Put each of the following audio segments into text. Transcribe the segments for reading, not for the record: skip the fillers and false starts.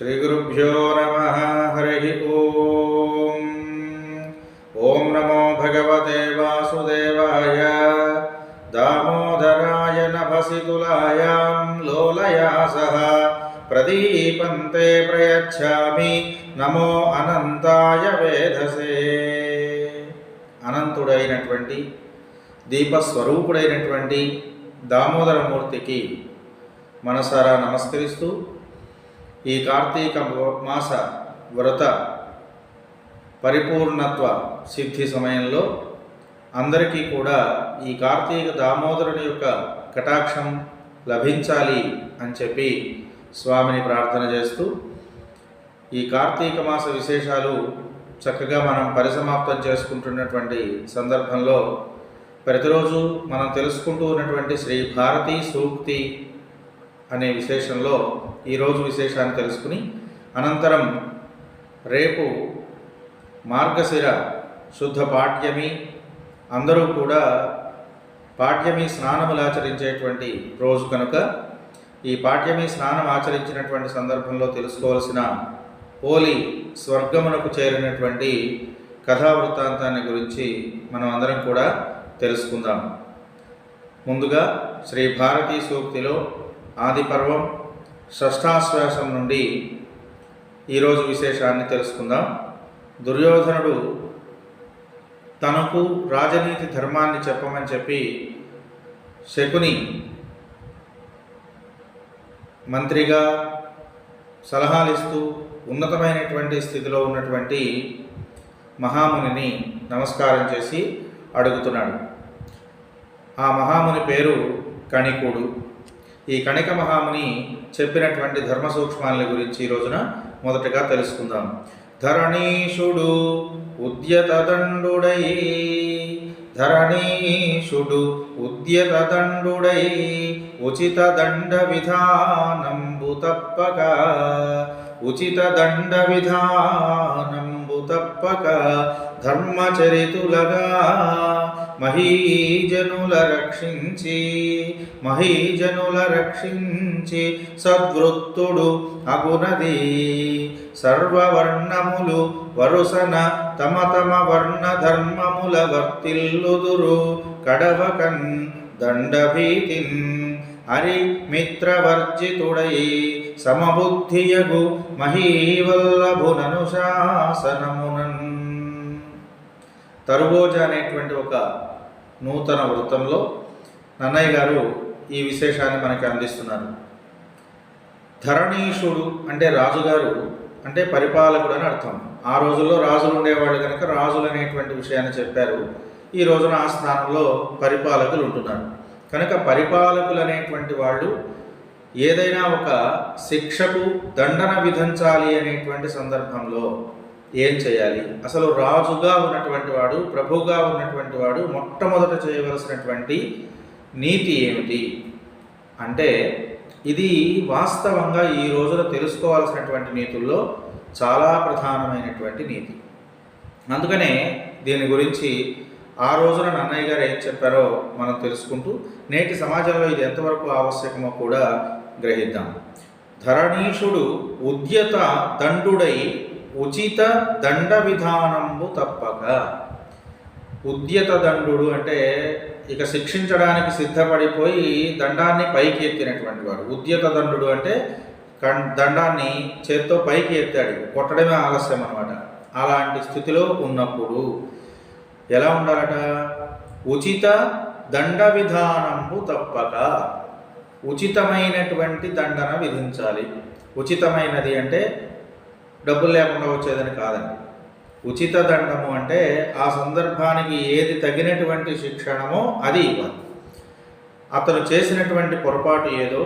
श्रीगुरुभ्यो नमः। हरि ओम। ओम नमो भगवते वासुदेवाय दामोदराय नभसितुलायां लोलया सह प्रदीपन्ते प्रयच्छामि नमो अनंताय वेधसे। అనంతుడైనటువంటి దీపస్వరూపుడైనటువంటి దామోదరమూర్తికి మనసారా నమస్కరిస్తూ ఈ కార్తీక మాస వ్రత పరిపూర్ణత్వ సిద్ధి సమయంలో అందరికీ కూడా ఈ కార్తీక దామోదరుని యొక్క కటాక్షం లభించాలి అని చెప్పి స్వామిని ప్రార్థన చేస్తూ ఈ కార్తీక మాస విశేషాలు చక్కగా మనం పరిసమాప్తం చేసుకుంటున్నటువంటి సందర్భంలో ప్రతిరోజు మనం తెలుసుకుంటూ ఉన్నటువంటి శ్రీ భారతీ సూక్తి అనే విశేషంలో ఈరోజు విశేషాన్ని తెలుసుకుని అనంతరం రేపు మార్గశిర శుద్ధ పాడ్యమి, అందరూ కూడా పాడ్యమి స్నానములు ఆచరించేటువంటి రోజు కనుక ఈ పాడ్యమి స్నానం ఆచరించినటువంటి సందర్భంలో తెలుసుకోవాల్సిన ఓలి స్వర్గమునకు చేరినటువంటి కథావృత్తాంతాన్ని గురించి మనం అందరం కూడా తెలుసుకుందాం. ముందుగా శ్రీ భారతీ సూక్తిలో ఆది పర్వం షష్ఠాశ్వాసం నుండి ఈరోజు విశేషాన్ని తెలుసుకుందాం. దుర్యోధనుడు తనకు రాజనీతి ధర్మాన్ని చెప్పమని చెప్పి శకుని మంత్రిగా సలహాలిస్తూ ఉన్నతమైనటువంటి స్థితిలో ఉన్నటువంటి మహామునిని నమస్కారం చేసి అడుగుతున్నాడు. ఆ మహాముని పేరు కణికుడు. ఈ కణిక మహాముని చెప్పినటువంటి ధర్మ సూక్ష్మాల గురించి ఈ రోజున మొదటగా తెలుసుకుందాం. ధరణీషుడు ఉద్యతదండుడై, ధరణీషుడు ఉద్యతదండుడై ఉచిత దండ విధానంబు తప్పక, ఉచిత దండ విధానంబు తప్పక ధర్మచరితులగా మహీజనుల రక్షించి సద్వృత్తుడు అగునది. సర్వవర్ణములు వరుసన తమ తమ వర్ణ ధర్మముల వర్తిల్లుదురు కడవకన్ దండభీతిన్ హరి మిత్రవర్జితుడై సమబుద్ధియగు మహీవల్లభునను శాసనమునన్. తరుబోజ అనేటువంటి ఒక నూతన వృత్తంలో నన్నయ్య గారు ఈ విశేషాన్ని మనకి అందిస్తున్నారు. ధరణీషుడు అంటే రాజుగారు, అంటే పరిపాలకుడు అని అర్థం. ఆ రోజుల్లో రాజులు ఉండేవాళ్ళు కనుక రాజులు అనేటువంటి విషయాన్ని చెప్పారు. ఈ రోజున ఆ స్థానంలో పరిపాలకులు ఉంటున్నారు కనుక పరిపాలకులు అనేటువంటి వాళ్ళు ఏదైనా ఒక శిక్షకు దండన విధించాలి అనేటువంటి సందర్భంలో ఏం చేయాలి, అసలు రాజుగా ఉన్నటువంటి వాడు, ప్రభువుగా ఉన్నటువంటి వాడు మొట్టమొదట చేయవలసినటువంటి నీతి ఏమిటి అంటే ఇది వాస్తవంగా ఈ రోజున తెలుసుకోవాల్సినటువంటి నీతుల్లో చాలా ప్రధానమైనటువంటి నీతి. అందుకనే దీని గురించి ఆ రోజున నన్నయ్య గారు ఏం చెప్పారో మనం తెలుసుకుంటూ నేటి సమాజంలో ఇది ఎంతవరకు ఆవశ్యకమో కూడా గ్రహిద్దాం. ధరణీషుడు ఉద్యత దండుడై ఉచిత దండ విధానంబు తప్పక. ఉద్యత దండుడు అంటే ఇక శిక్షించడానికి సిద్ధపడిపోయి దండాన్ని పైకి ఎత్తినటువంటి వాడు. ఉద్యత దండుడు అంటే దండాన్ని చేత్తో పైకి ఎత్తాడు, కొట్టడమే ఆలస్యం అన్నమాట. అలాంటి స్థితిలో ఉన్నప్పుడు ఎలా ఉండాలట? ఉచిత దండ విధానంబు తప్పక, ఉచితమైనటువంటి దండన విధించాలి. ఉచితమైనది అంటే డబ్బులు లేకుండా వచ్చేదని కాదండి. ఉచిత దండము అంటే ఆ సందర్భానికి ఏది తగినటువంటి శిక్షణమో అది ఇవ్వాలి. అతను చేసినటువంటి పొరపాటు ఏదో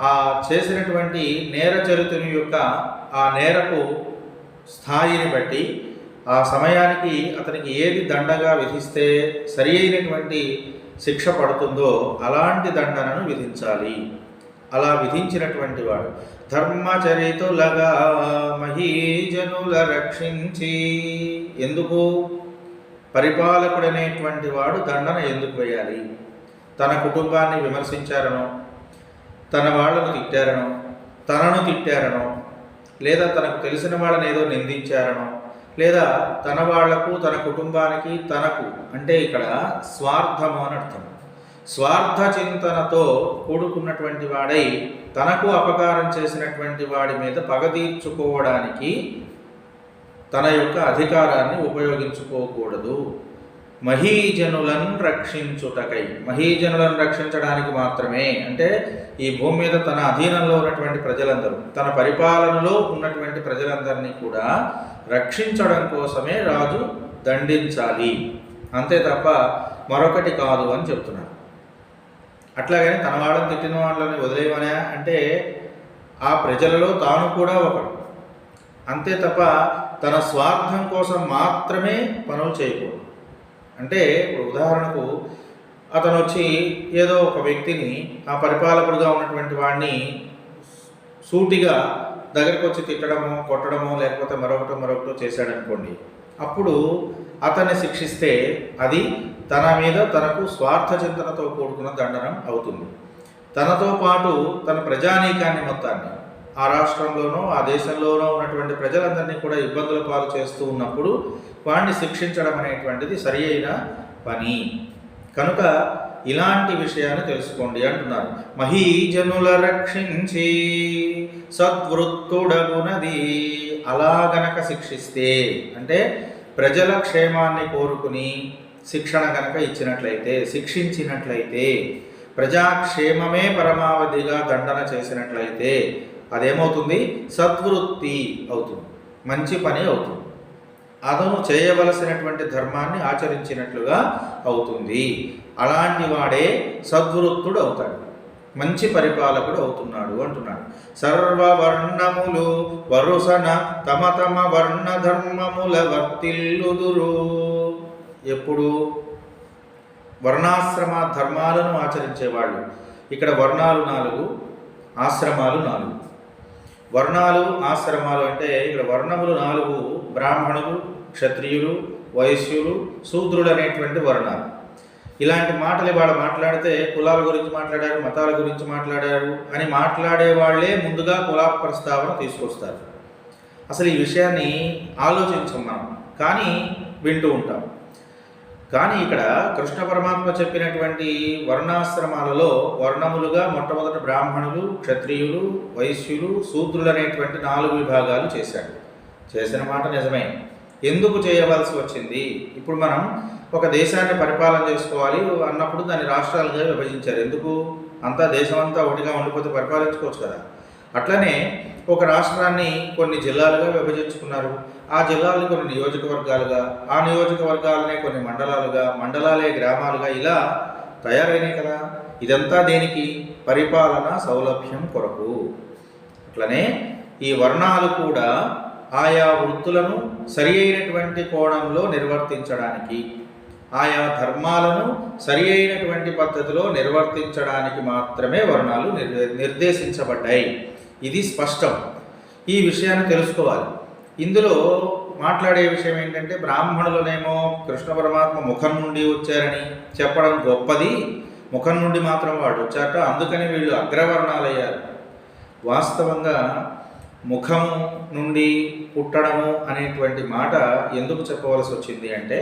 ఆ చేసినటువంటి నేరచరితుని యొక్క ఆ నేరపు స్థాయిని బట్టి ఆ సమయానికి అతనికి ఏది దండగా విధిస్తే సరి అయినటువంటి శిక్ష పడుతుందో అలాంటి దండనను విధించాలి. అలా విధించినటువంటి వాడు ధర్మచరితులగా మహీజనుల రక్షించి. ఎందుకు? పరిపాలకుడనేటువంటి వాడు దండన ఎందుకు వేయాలి? తన కుటుంబాన్ని విమర్శించారనో, తన వాళ్ళను తిట్టారనో, తనను తిట్టారనో, లేదా తనకు తెలిసిన వాళ్ళని ఏదో నిందించారనో, లేదా తన వాళ్లకు తన కుటుంబానికి తనకు అంటే ఇక్కడ స్వార్థము అని అర్థం. స్వార్థ చింతనతో కూడుకున్నటువంటి వాడై తనకు అపకారం చేసినటువంటి వాడి మీద పగ తీర్చుకోవడానికి తన యొక్క అధికారాన్ని ఉపయోగించుకోకూడదు. మహీజనులను రక్షించుటకై, మహీజనులను రక్షించడానికి మాత్రమే, అంటే ఈ భూమి మీద తన అధీనంలో ఉన్నటువంటి ప్రజలందరూ, తన పరిపాలనలో ఉన్నటువంటి ప్రజలందరినీ కూడా రక్షించడం కోసమే రాజు దండించాలి, అంతే తప్ప మరొకటి కాదు అని చెప్తున్నాడు. అట్లాగని తన వాళ్ళని తిట్టిన వాళ్ళని వదిలేయమనే అంటే ఆ ప్రజలలో తాను కూడా ఒకడు, అంతే తప్ప తన స్వార్థం కోసం మాత్రమే పనులు చేయకూడదు. అంటే ఇప్పుడు ఉదాహరణకు అతను వచ్చి ఏదో ఒక వ్యక్తిని, ఆ పరిపాలకుడుగా ఉన్నటువంటి వాడిని సూటిగా దగ్గరకు వచ్చి తిట్టడమో కొట్టడమో లేకపోతే మరొకటో చేశాడనుకోండి, అప్పుడు అతన్ని శిక్షిస్తే అది తన మీద తనకు స్వార్థ చింతనతో కూడుకున్న దండనం అవుతుంది. తనతో పాటు తన ప్రజానీకాన్ని మొత్తాన్ని, ఆ రాష్ట్రంలోనో ఆ దేశంలోనో ఉన్నటువంటి ప్రజలందరినీ కూడా ఇబ్బందుల పాలు చేస్తూ ఉన్నప్పుడు వాడిని శిక్షించడం అనేటువంటిది సరి అయిన పని. కనుక ఇలాంటి విషయాన్ని తెలుసుకోండి అంటున్నారు. మహీజనుల రక్షించి సద్వృత్తుడగునది, అలా గనక శిక్షిస్తే అంటే ప్రజల క్షేమాన్ని కోరుకుని శిక్షణ గనక ఇచ్చినట్లయితే, శిక్షించినట్లయితే, ప్రజాక్షేమమే పరమావధిగా దండన చేసినట్లయితే అదేమవుతుంది? సద్వృత్తి అవుతుంది, మంచి పని అవుతుంది, అతను చేయవలసినటువంటి ధర్మాన్ని ఆచరించినట్లుగా అవుతుంది. అలాంటి వాడే సద్వృత్తుడు అవుతాడు, మంచి పరిపాలకుడు అవుతున్నాడు అంటున్నాడు. సర్వవర్ణములు వరుసన తమ తమ వర్ణ ధర్మముల వర్తిల్లుదురు. ఎప్పుడు వర్ణాశ్రమ ధర్మాలను ఆచరించేవాళ్ళు. ఇక్కడ వర్ణాలు 4, ఆశ్రమాలు 4. వర్ణాలు ఆశ్రమాలు అంటే ఇక్కడ వర్ణములు 4, బ్రాహ్మణులు, క్షత్రియులు, వైశ్యులు, శూద్రులు అనేటువంటి వర్ణాలు. ఇలాంటి మాటలు ఇవాళ మాట్లాడితే కులాల గురించి మాట్లాడారు, మతాల గురించి మాట్లాడారు అని మాట్లాడే వాళ్ళే ముందుగా కుల ప్రస్తావన తీసుకొస్తారు. అసలు ఈ విషయాన్ని ఆలోచించం మనం, కానీ వింటూ ఉంటాం. కానీ ఇక్కడ కృష్ణ పరమాత్మ చెప్పినటువంటి వర్ణాశ్రమాలలో వర్ణములుగా మొట్టమొదట బ్రాహ్మణులు, క్షత్రియులు, వైశ్యులు, శూద్రులు అనేటువంటి 4 విభాగాలు చేశాడు. చేసిన మాట నిజమే. ఎందుకు చేయవలసి వచ్చింది? ఇప్పుడు మనం ఒక దేశాన్ని పరిపాలన చేసుకోవాలి అన్నప్పుడు దాన్ని రాష్ట్రాలుగా విభజించారు. ఎందుకు? అంతా దేశమంతా ఒకటిగా ఉండిపోతే పరిపాలించుకోవచ్చు కదా. అట్లనే ఒక రాష్ట్రాన్ని కొన్ని జిల్లాలుగా విభజించుకున్నారు. ఆ జిల్లాలని కొన్ని నియోజకవర్గాలుగా, ఆ నియోజకవర్గాలనే కొన్ని మండలాలుగా, మండలాలే గ్రామాలుగా ఇలా తయారైనాయి కదా. ఇదంతా దేనికి? పరిపాలన సౌలభ్యం కొరకు. అట్లనే ఈ వర్ణాలు కూడా ఆయా వృత్తులను సరి అయినటువంటి కోణంలో నిర్వర్తించడానికి, ఆయా ధర్మాలను సరి అయినటువంటి పద్ధతిలో నిర్వర్తించడానికి మాత్రమే వర్ణాలు నిర్దేశించబడ్డాయి. ఇది స్పష్టం. ఈ విషయాన్ని తెలుసుకోవాలి. ఇందులో మాట్లాడే విషయం ఏంటంటే, బ్రాహ్మణులనేమో కృష్ణ పరమాత్మ ముఖం నుండి వచ్చారని చెప్పడం గొప్పది, ముఖం నుండి మాత్రం వాడు వచ్చాక అందుకని వీళ్ళు అగ్రవర్ణాలయ్యారు. వాస్తవంగా ముఖము నుండి పుట్టడము అనేటువంటి మాట ఎందుకు చెప్పవలసి వచ్చింది అంటే,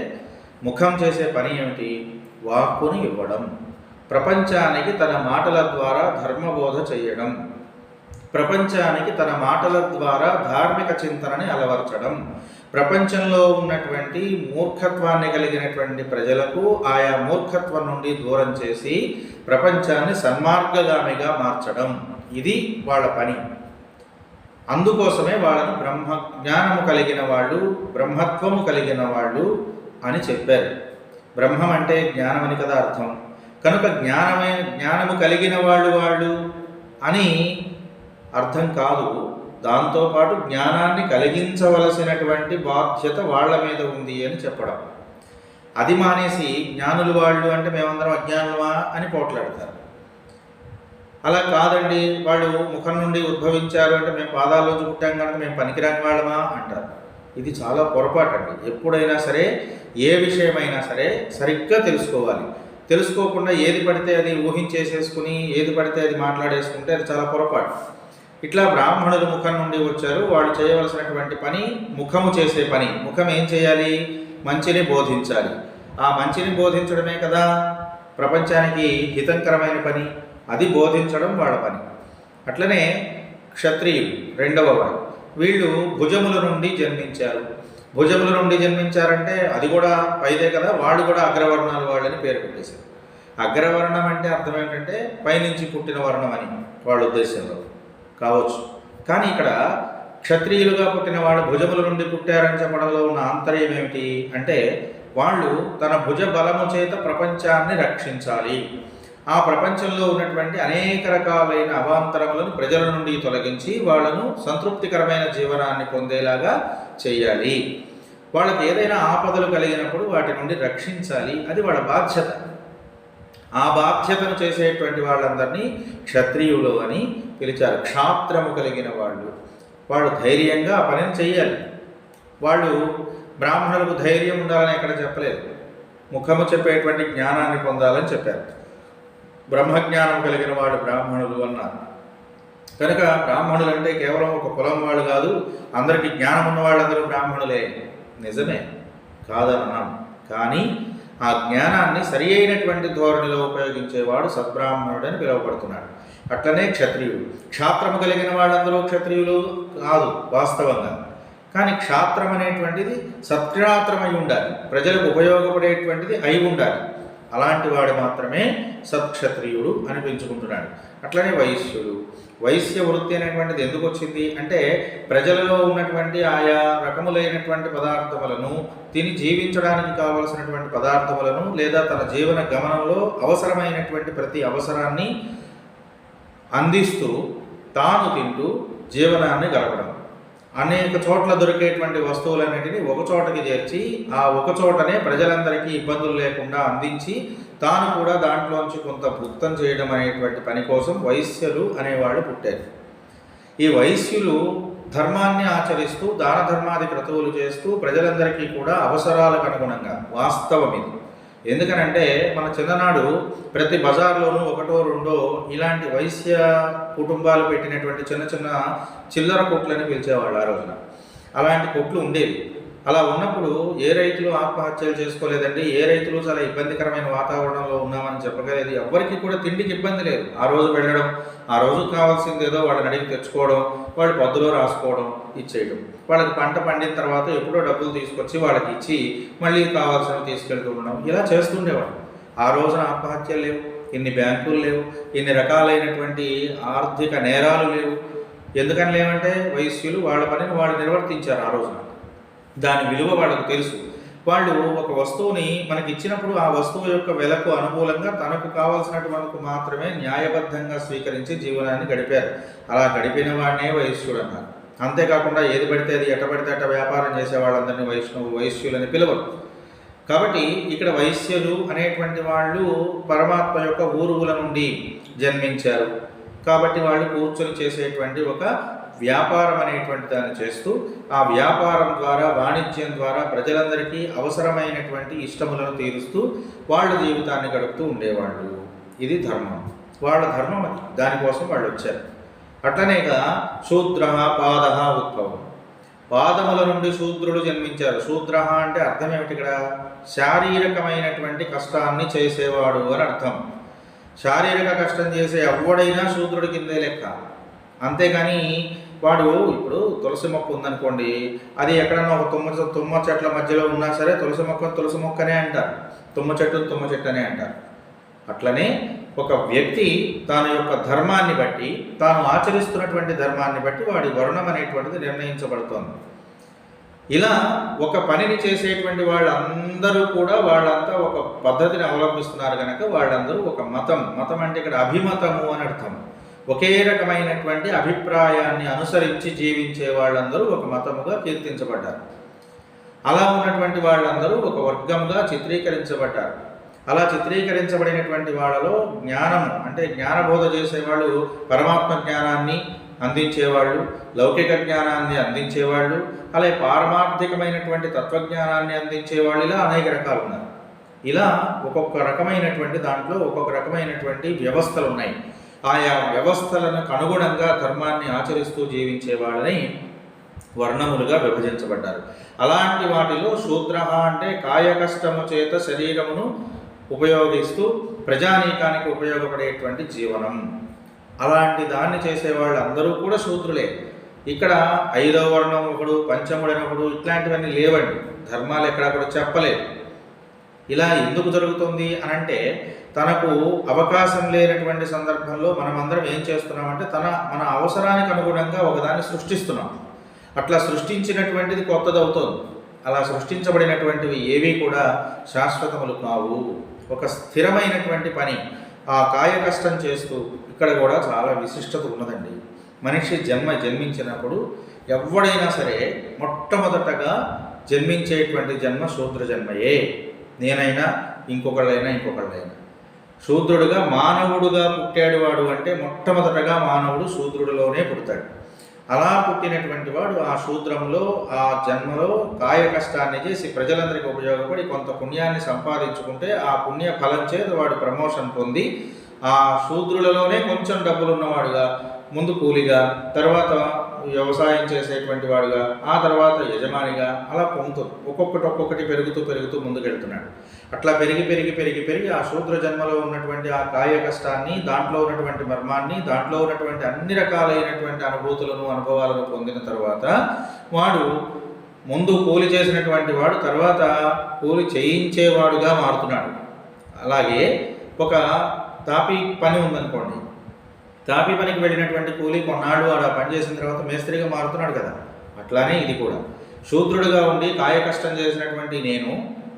ముఖం చేసే పని ఏమిటి? వాక్కును ఇవ్వడం, ప్రపంచానికి తన మాటల ద్వారా ధర్మబోధ చేయడం, ప్రపంచానికి తన మాటల ద్వారా ధార్మిక చింతనని అలవర్చడం, ప్రపంచంలో ఉన్నటువంటి మూర్ఖత్వాన్ని కలిగినటువంటి ప్రజలకు ఆయా మూర్ఖత్వం నుండి దూరం చేసి ప్రపంచాన్ని సన్మార్గగామిగా మార్చడం, ఇది వాళ్ళ పని. అందుకోసమే వాళ్ళని జ్ఞానము కలిగిన వాళ్ళు, బ్రహ్మత్వము కలిగిన వాళ్ళు అని చెప్పారు. బ్రహ్మం అంటే జ్ఞానం అని కదా అర్థం. కనుక జ్ఞానము కలిగిన వాళ్ళు అని అర్థం కాదు. దాంతోపాటు జ్ఞానాన్ని కలిగించవలసినటువంటి బాధ్యత వాళ్ళ మీద ఉంది అని చెప్పడం. అది మానేసి జ్ఞానులు వాళ్ళు అంటే మేమందరం అజ్ఞానులమా అని పోట్లాడతారు. అలా కాదండి, వాళ్ళు ముఖం నుండి ఉద్భవించారు అంటే మేము పాదాల్లోంచి పుట్టాం కనుక మేము పనికిరాని వాళ్ళమా అంటారు. ఇది చాలా పొరపాటు అండి. ఎప్పుడైనా సరే, ఏ విషయమైనా సరే సరిగ్గా తెలుసుకోవాలి. తెలుసుకోకుండా ఏది పడితే అది ఊహించేసేసుకుని ఏది పడితే అది మాట్లాడేసుకుంటే అది చాలా పొరపాటు. ఇట్లా బ్రాహ్మణులు ముఖం నుండి వచ్చారు. వాళ్ళు చేయవలసినటువంటి పని ముఖము చేసే పని. ముఖం ఏం చేయాలి? మంచిని బోధించాలి. ఆ మంచిని బోధించడమే కదా ప్రపంచానికి హితంకరమైన పని. అది బోధించడం వాళ్ళ పని. అట్లనే క్షత్రియులు రెండవ వాడు. వీళ్ళు భుజముల నుండి జన్మించారు. భుజముల నుండి జన్మించారంటే అది కూడా పైదే కదా. వాళ్ళు కూడా అగ్రవర్ణాల వాళ్ళని పేరు పెట్టేశారు. అగ్రవర్ణం అంటే అర్థం ఏంటంటే పైనుంచి పుట్టిన వర్ణం అని వాళ్ళ ఉద్దేశంలో కావచ్చు. కానీ ఇక్కడ క్షత్రియులుగా పుట్టిన వాళ్ళు భుజముల నుండి పుట్టారని చెప్పడంలో ఉన్న ఆంతర్యం ఏమిటి అంటే వాళ్ళు తన భుజ బలము చేత ప్రపంచాన్ని రక్షించాలి. ఆ ప్రపంచంలో ఉన్నటువంటి అనేక రకాలైన అవాంతరములను ప్రజల నుండి తొలగించి వాళ్ళను సంతృప్తికరమైన జీవనాన్ని పొందేలాగా చేయాలి. వాళ్ళకి ఏదైనా ఆపదలు కలిగినప్పుడు వాటి నుండి రక్షించాలి. అది వాళ్ళ బాధ్యత. ఆ బాధ్యతను చేసేటువంటి వాళ్ళందరినీ క్షత్రియులు అని పిలిచారు. క్షాత్రము కలిగిన వాళ్ళు ధైర్యంగా ఆ పనిని చెయ్యాలి. వాళ్ళు బ్రాహ్మణులకు ధైర్యం ఉండాలని ఎక్కడ చెప్పలేదు. ముఖము చెప్పేటువంటి జ్ఞానాన్ని పొందాలని చెప్పారు. బ్రహ్మజ్ఞానం కలిగిన వాడు బ్రాహ్మణులు అన్నారు. కనుక బ్రాహ్మణులు అంటే కేవలం ఒక కులం వాళ్ళు కాదు, అందరికీ జ్ఞానం ఉన్న వాళ్ళందరూ బ్రాహ్మణులే. నిజమే కాదన్నాం. కానీ ఆ జ్ఞానాన్ని సరి అయినటువంటి ధోరణిలో ఉపయోగించేవాడు సద్బ్రాహ్మణుడని పిలువబడుతున్నాడు. అట్లనే క్షత్రియుడు. క్షాత్రము కలిగిన వాళ్ళందరూ క్షత్రియులు కాదు వాస్తవంగా. కానీ క్షాత్రం అనేటువంటిది సత్క్షాత్రమై ఉండాలి, ప్రజలకు ఉపయోగపడేటువంటిది అయి ఉండాలి. అలాంటి వాడు మాత్రమే సత్క్షత్రియుడు అనిపించుకుంటున్నాడు. అట్లనే వైశ్యుడు. వైశ్య వృత్తి అనేటువంటిది ఎందుకు వచ్చింది అంటే ప్రజలలో ఉన్నటువంటి ఆయా రకములైనటువంటి పదార్థములను తిని జీవించడానికి కావలసినటువంటి పదార్థములను లేదా తన జీవన గమనంలో అవసరమైనటువంటి ప్రతి అవసరాన్ని అందిస్తూ తాను తింటూ జీవనాన్ని గడపడం. అనేక చోట్ల దొరికేటువంటి వస్తువులన్నింటినీ ఒక చోటకి చేర్చి ఆ ఒక చోటనే ప్రజలందరికీ ఇబ్బందులు లేకుండా అందించి తాను కూడా దాంట్లోంచి కొంత భుక్తం చేయడం అనేటువంటి పని కోసం వైశ్యులు అనేవాళ్ళు పుట్టారు. ఈ వైశ్యులు ధర్మాన్ని ఆచరిస్తూ దాన ధర్మాది క్రతువులు చేస్తూ ప్రజలందరికీ కూడా అవసరాలకు అనుగుణంగా వాస్తవం ఇది. ఎందుకనంటే మన చిన్ననాడు ప్రతి బజార్లోనూ ఒకటో రెండో ఇలాంటి వైశ్య కుటుంబాలు పెట్టినటువంటి చిన్న చిన్న చిల్లర కొట్లని పిలిచేవాళ్ళు ఆ రోజున. అలాంటి కొట్లు ఉండేవి. అలా ఉన్నప్పుడు ఏ రైతులు ఆత్మహత్యలు చేసుకోలేదండి, ఏ రైతులు చాలా ఇబ్బందికరమైన వాతావరణంలో ఉన్నామని చెప్పగలేదు. ఎవరికి కూడా తిండికి ఇబ్బంది లేదు. ఆ రోజు వెళ్ళడం, ఆ రోజుకు కావాల్సింది ఏదో వాళ్ళని అడిగి తెచ్చుకోవడం, వాళ్ళు పొద్దులో రాసుకోవడం, ఇచ్చేయడం. వాళ్ళకి పంట పండిన తర్వాత ఎప్పుడో డబ్బులు తీసుకొచ్చి వాళ్ళకి ఇచ్చి మళ్ళీ కావాల్సినవి తీసుకెళ్తూ ఉండడం, ఇలా చేస్తుండేవాడు. ఆ రోజున ఆత్మహత్యలు లేవు, ఇన్ని బ్యాంకులు లేవు, ఇన్ని రకాలైనటువంటి ఆర్థిక నేరాలు లేవు. ఎందుకని లేవంటే వైశ్యులు వాళ్ళ పనిని వాళ్ళు నిర్వర్తించారు. ఆ రోజున దాని విలువ వాళ్ళకు తెలుసు. వాళ్ళు ఒక వస్తువుని మనకి ఇచ్చినప్పుడు ఆ వస్తువు యొక్క వెలకు అనుకూలంగా తనకు కావాల్సినటువంటి మాత్రమే న్యాయబద్ధంగా స్వీకరించి జీవనాన్ని గడిపారు. అలా గడిపిన వాడినే వైశ్యుడు అన్నారు. అంతేకాకుండా ఏది పడితే అది ఎట్ట పడితే అట్ట వ్యాపారం చేసే వాళ్ళందరినీ వైశ్యులని పిలవరు. కాబట్టి ఇక్కడ వైశ్యులు అనేటువంటి వాళ్ళు పరమాత్మ యొక్క ఊరువుల నుండి జన్మించారు. కాబట్టి వాళ్ళు కూర్చొని చేసేటువంటి ఒక వ్యాపారం అనేటువంటి దాన్ని చేస్తూ ఆ వ్యాపారం ద్వారా వాణిజ్యం ద్వారా ప్రజలందరికీ అవసరమైనటువంటి ఇష్టములను తీరుస్తూ వాళ్ళ జీవితాన్ని గడుపుతూ ఉండేవాళ్ళు. ఇది ధర్మం, వాళ్ళ ధర్మం అది. దానికోసం వాళ్ళు వచ్చారు. అట్లనేగా శూద్ర పాద ఉద్భవం. పాదముల నుండి శూద్రుడు జన్మించారు. శూద్ర అంటే అర్థం ఏమిటి? ఇక్కడ శారీరకమైనటువంటి కష్టాన్ని చేసేవాడు అని అర్థం. శారీరక కష్టం చేసే ఎవడైనా శూద్రుడి కిందే లెక్క. అంతేగాని వాడు ఇప్పుడు తులసి మొక్క ఉందనుకోండి, అది ఎక్కడన్నా ఒక తుమ్మ చెట్ల మధ్యలో ఉన్నా సరే తులసి మొక్కనే అంటారు, తుమ్మ చెట్టు అనే అంటారు. అట్లనే ఒక వ్యక్తి తన యొక్క ధర్మాన్ని బట్టి, తాను ఆచరిస్తున్నటువంటి ధర్మాన్ని బట్టి వాడి వర్ణం అనేటువంటిది నిర్ణయించబడుతోంది. ఇలా ఒక పనిని చేసేటువంటి వాళ్ళందరూ కూడా వాళ్ళంతా ఒక పద్ధతిని అవలంబిస్తున్నారు కనుక వాళ్ళందరూ ఒక మతం అంటే ఇక్కడ అభిమతము అని అర్థం. ఒకే రకమైనటువంటి అభిప్రాయాన్ని అనుసరించి జీవించే వాళ్ళందరూ ఒక మతముగా కీర్తించబడ్డారు. అలా ఉన్నటువంటి వాళ్ళందరూ ఒక వర్గంగా చిత్రీకరించబడ్డారు. అలా చిత్రీకరించబడినటువంటి వాళ్ళలో జ్ఞానము అంటే జ్ఞానబోధ చేసేవాళ్ళు పరమాత్మ జ్ఞానాన్ని అందించేవాళ్ళు, లౌకిక జ్ఞానాన్ని అందించేవాళ్ళు, అలాగే పారమార్థికమైనటువంటి తత్వజ్ఞానాన్ని అందించేవాళ్ళు, ఇలా అనేక రకాలు ఉన్నారు. ఇలా ఒక్కొక్క రకమైనటువంటి దాంట్లో ఒక్కొక్క రకమైనటువంటి వ్యవస్థలు ఉన్నాయి. ఆయా వ్యవస్థలకు అనుగుణంగా ధర్మాన్ని ఆచరిస్తూ జీవించే వాళ్ళని వర్ణములుగా విభజించబడ్డారు. అలాంటి వాటిలో శూద్ర అంటే కాయకష్టము చేత శరీరమును ఉపయోగిస్తూ ప్రజానీకానికి ఉపయోగపడేటువంటి జీవనం, అలాంటి దాన్ని చేసేవాళ్ళు అందరూ కూడా శూద్రులే. ఇక్కడ 5వ వర్ణం ఒకడు, పంచముడనొకడు ఇట్లాంటివన్నీ లేవండి. ధర్మాలు ఎక్కడ కూడా చెప్పలేదు. ఇలా ఎందుకు జరుగుతుంది అనంటే తనకు అవకాశం లేనటువంటి సందర్భంలో మనమందరం ఏం చేస్తున్నామంటే మన అవసరానికి అనుగుణంగా ఒకదాన్ని సృష్టిస్తున్నాం. అట్లా సృష్టించినటువంటిది కొత్తదవుతుంది. అలా సృష్టించబడినటువంటివి ఏవి కూడా శాశ్వతములు కావు. ఒక స్థిరమైనటువంటి పని ఆ కాయ కష్టం చేస్తూ ఇక్కడ కూడా చాలా విశిష్టత ఉన్నదండి. మనిషి జన్మించినప్పుడు ఎవడైనా సరే మొట్టమొదటగా జన్మించేటువంటి జన్మ శూద్ర జన్మయే. నేనైనా ఇంకొకళ్ళైనా శూద్రుడుగా మానవుడుగా పుట్టాడు వాడు అంటే మొట్టమొదటగా మానవుడు శూద్రుడిలోనే పుడతాడు. అలా పుట్టినటువంటి వాడు ఆ శూద్రంలో ఆ జన్మలో కాయ కష్టాన్ని చేసి ప్రజలందరికీ ఉపయోగపడి కొంత పుణ్యాన్ని సంపాదించుకుంటే ఆ పుణ్య ఫలం చేత వాడు ప్రమోషన్ పొంది ఆ శూద్రులలోనే కొంచెం డబ్బులు ఉన్నవాడుగా, ముందు కూలిగా, తర్వాత వ్యవసాయం చేసేటువంటి వాడుగా, ఆ తర్వాత యజమానిగా అలా పొందుతుంది. ఒక్కొక్కటి పెరుగుతూ ముందుకెళ్తున్నాడు. అట్లా పెరిగి ఆ శూద్ర జన్మలో ఉన్నటువంటి ఆ కాయ కష్టాన్ని, దాంట్లో ఉన్నటువంటి మర్మాన్ని, దాంట్లో ఉన్నటువంటి అన్ని రకాలైనటువంటి అనుభవాలను పొందిన తర్వాత వాడు ముందు కూలి చేసినటువంటి వాడు తర్వాత కూలి చేయించేవాడుగా మారుతున్నాడు. అలాగే ఒక తాపీ పని ఉందనుకోండి, తాపీ పనికి వెళ్ళినటువంటి కూలి కొన్నాళ్ళు వాడు ఆ పని చేసిన తర్వాత మేస్త్రిగా మారుతున్నాడు కదా. అట్లానే ఇది కూడా శూద్రుడిగా ఉండి కాయ కష్టం చేసినటువంటి నేను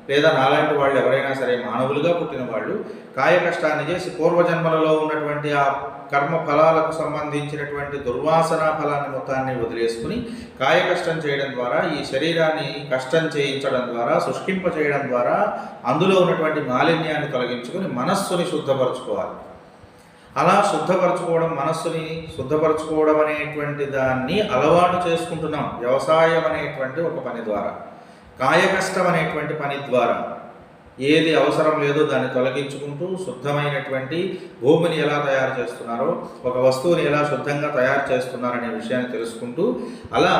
లేదా నాలాంటి వాళ్ళు ఎవరైనా సరే మానవులుగా పుట్టిన వాళ్ళు కాయ కష్టాన్ని చేసి పూర్వజన్మలలో ఉన్నటువంటి ఆ కర్మ ఫలాలకు సంబంధించినటువంటి దుర్వాసనా ఫలాన్ని మొత్తాన్ని వదిలేసుకుని కాయ కష్టం చేయడం ద్వారా, ఈ శరీరాన్ని కష్టం చేయించడం ద్వారా, శుష్కింప చేయడం ద్వారా అందులో ఉన్నటువంటి మాలిన్యాన్ని తొలగించుకొని మనస్సుని శుద్ధపరచుకోవాలి. అలా మనస్సుని శుద్ధపరచుకోవడం అనేటువంటి దాన్ని అలవాటు చేసుకుంటున్నాం వ్యవసాయం అనేటువంటి ఒక పని ద్వారా. కాయ కష్టం అనేటువంటి పని ద్వారా ఏది అవసరం లేదో దాన్ని తొలగించుకుంటూ శుద్ధమైనటువంటి భూమిని ఎలా తయారు చేస్తున్నారో, ఒక వస్తువుని ఎలా శుద్ధంగా తయారు చేస్తున్నారనే విషయాన్ని తెలుసుకుంటూ అలా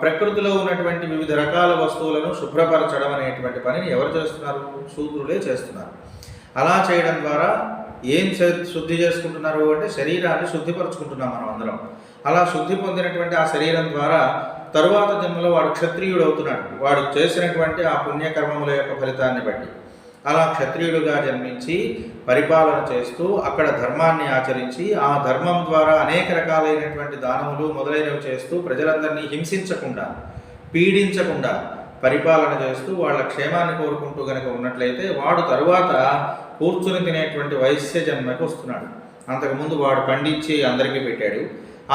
ప్రకృతిలో ఉన్నటువంటి వివిధ రకాల వస్తువులను శుభ్రపరచడం అనేటువంటి పనిని ఎవరు చేస్తున్నారు? శూద్రులే చేస్తున్నారు. అలా చేయడం ద్వారా ఏం శుద్ధి చేసుకుంటున్నారు అంటే శరీరాన్ని శుద్ధిపరచుకుంటున్నాం మనం అందరం. అలా శుద్ధి పొందినటువంటి ఆ శరీరం ద్వారా తరువాత జన్మలో వాడు క్షత్రియుడు అవుతున్నాడు. వాడు చేసినటువంటి ఆ పుణ్యకర్మముల యొక్క ఫలితాన్ని బట్టి అలా క్షత్రియుడుగా జన్మించి పరిపాలన చేస్తూ అక్కడ ధర్మాన్ని ఆచరించి ఆ ధర్మం ద్వారా అనేక రకాలైనటువంటి దానములు మొదలైనవి చేస్తూ ప్రజలందరినీ హింసించకుండా, పీడించకుండా పరిపాలన చేస్తూ వాళ్ళ క్షేమాన్ని కోరుకుంటూ కనుక ఉన్నట్లయితే వాడు తరువాత కూర్చుని తినేటువంటి వైశ్య జన్మకు వస్తున్నాడు. అంతకుముందు వాడు పండించి అందరికీ పెట్టాడు.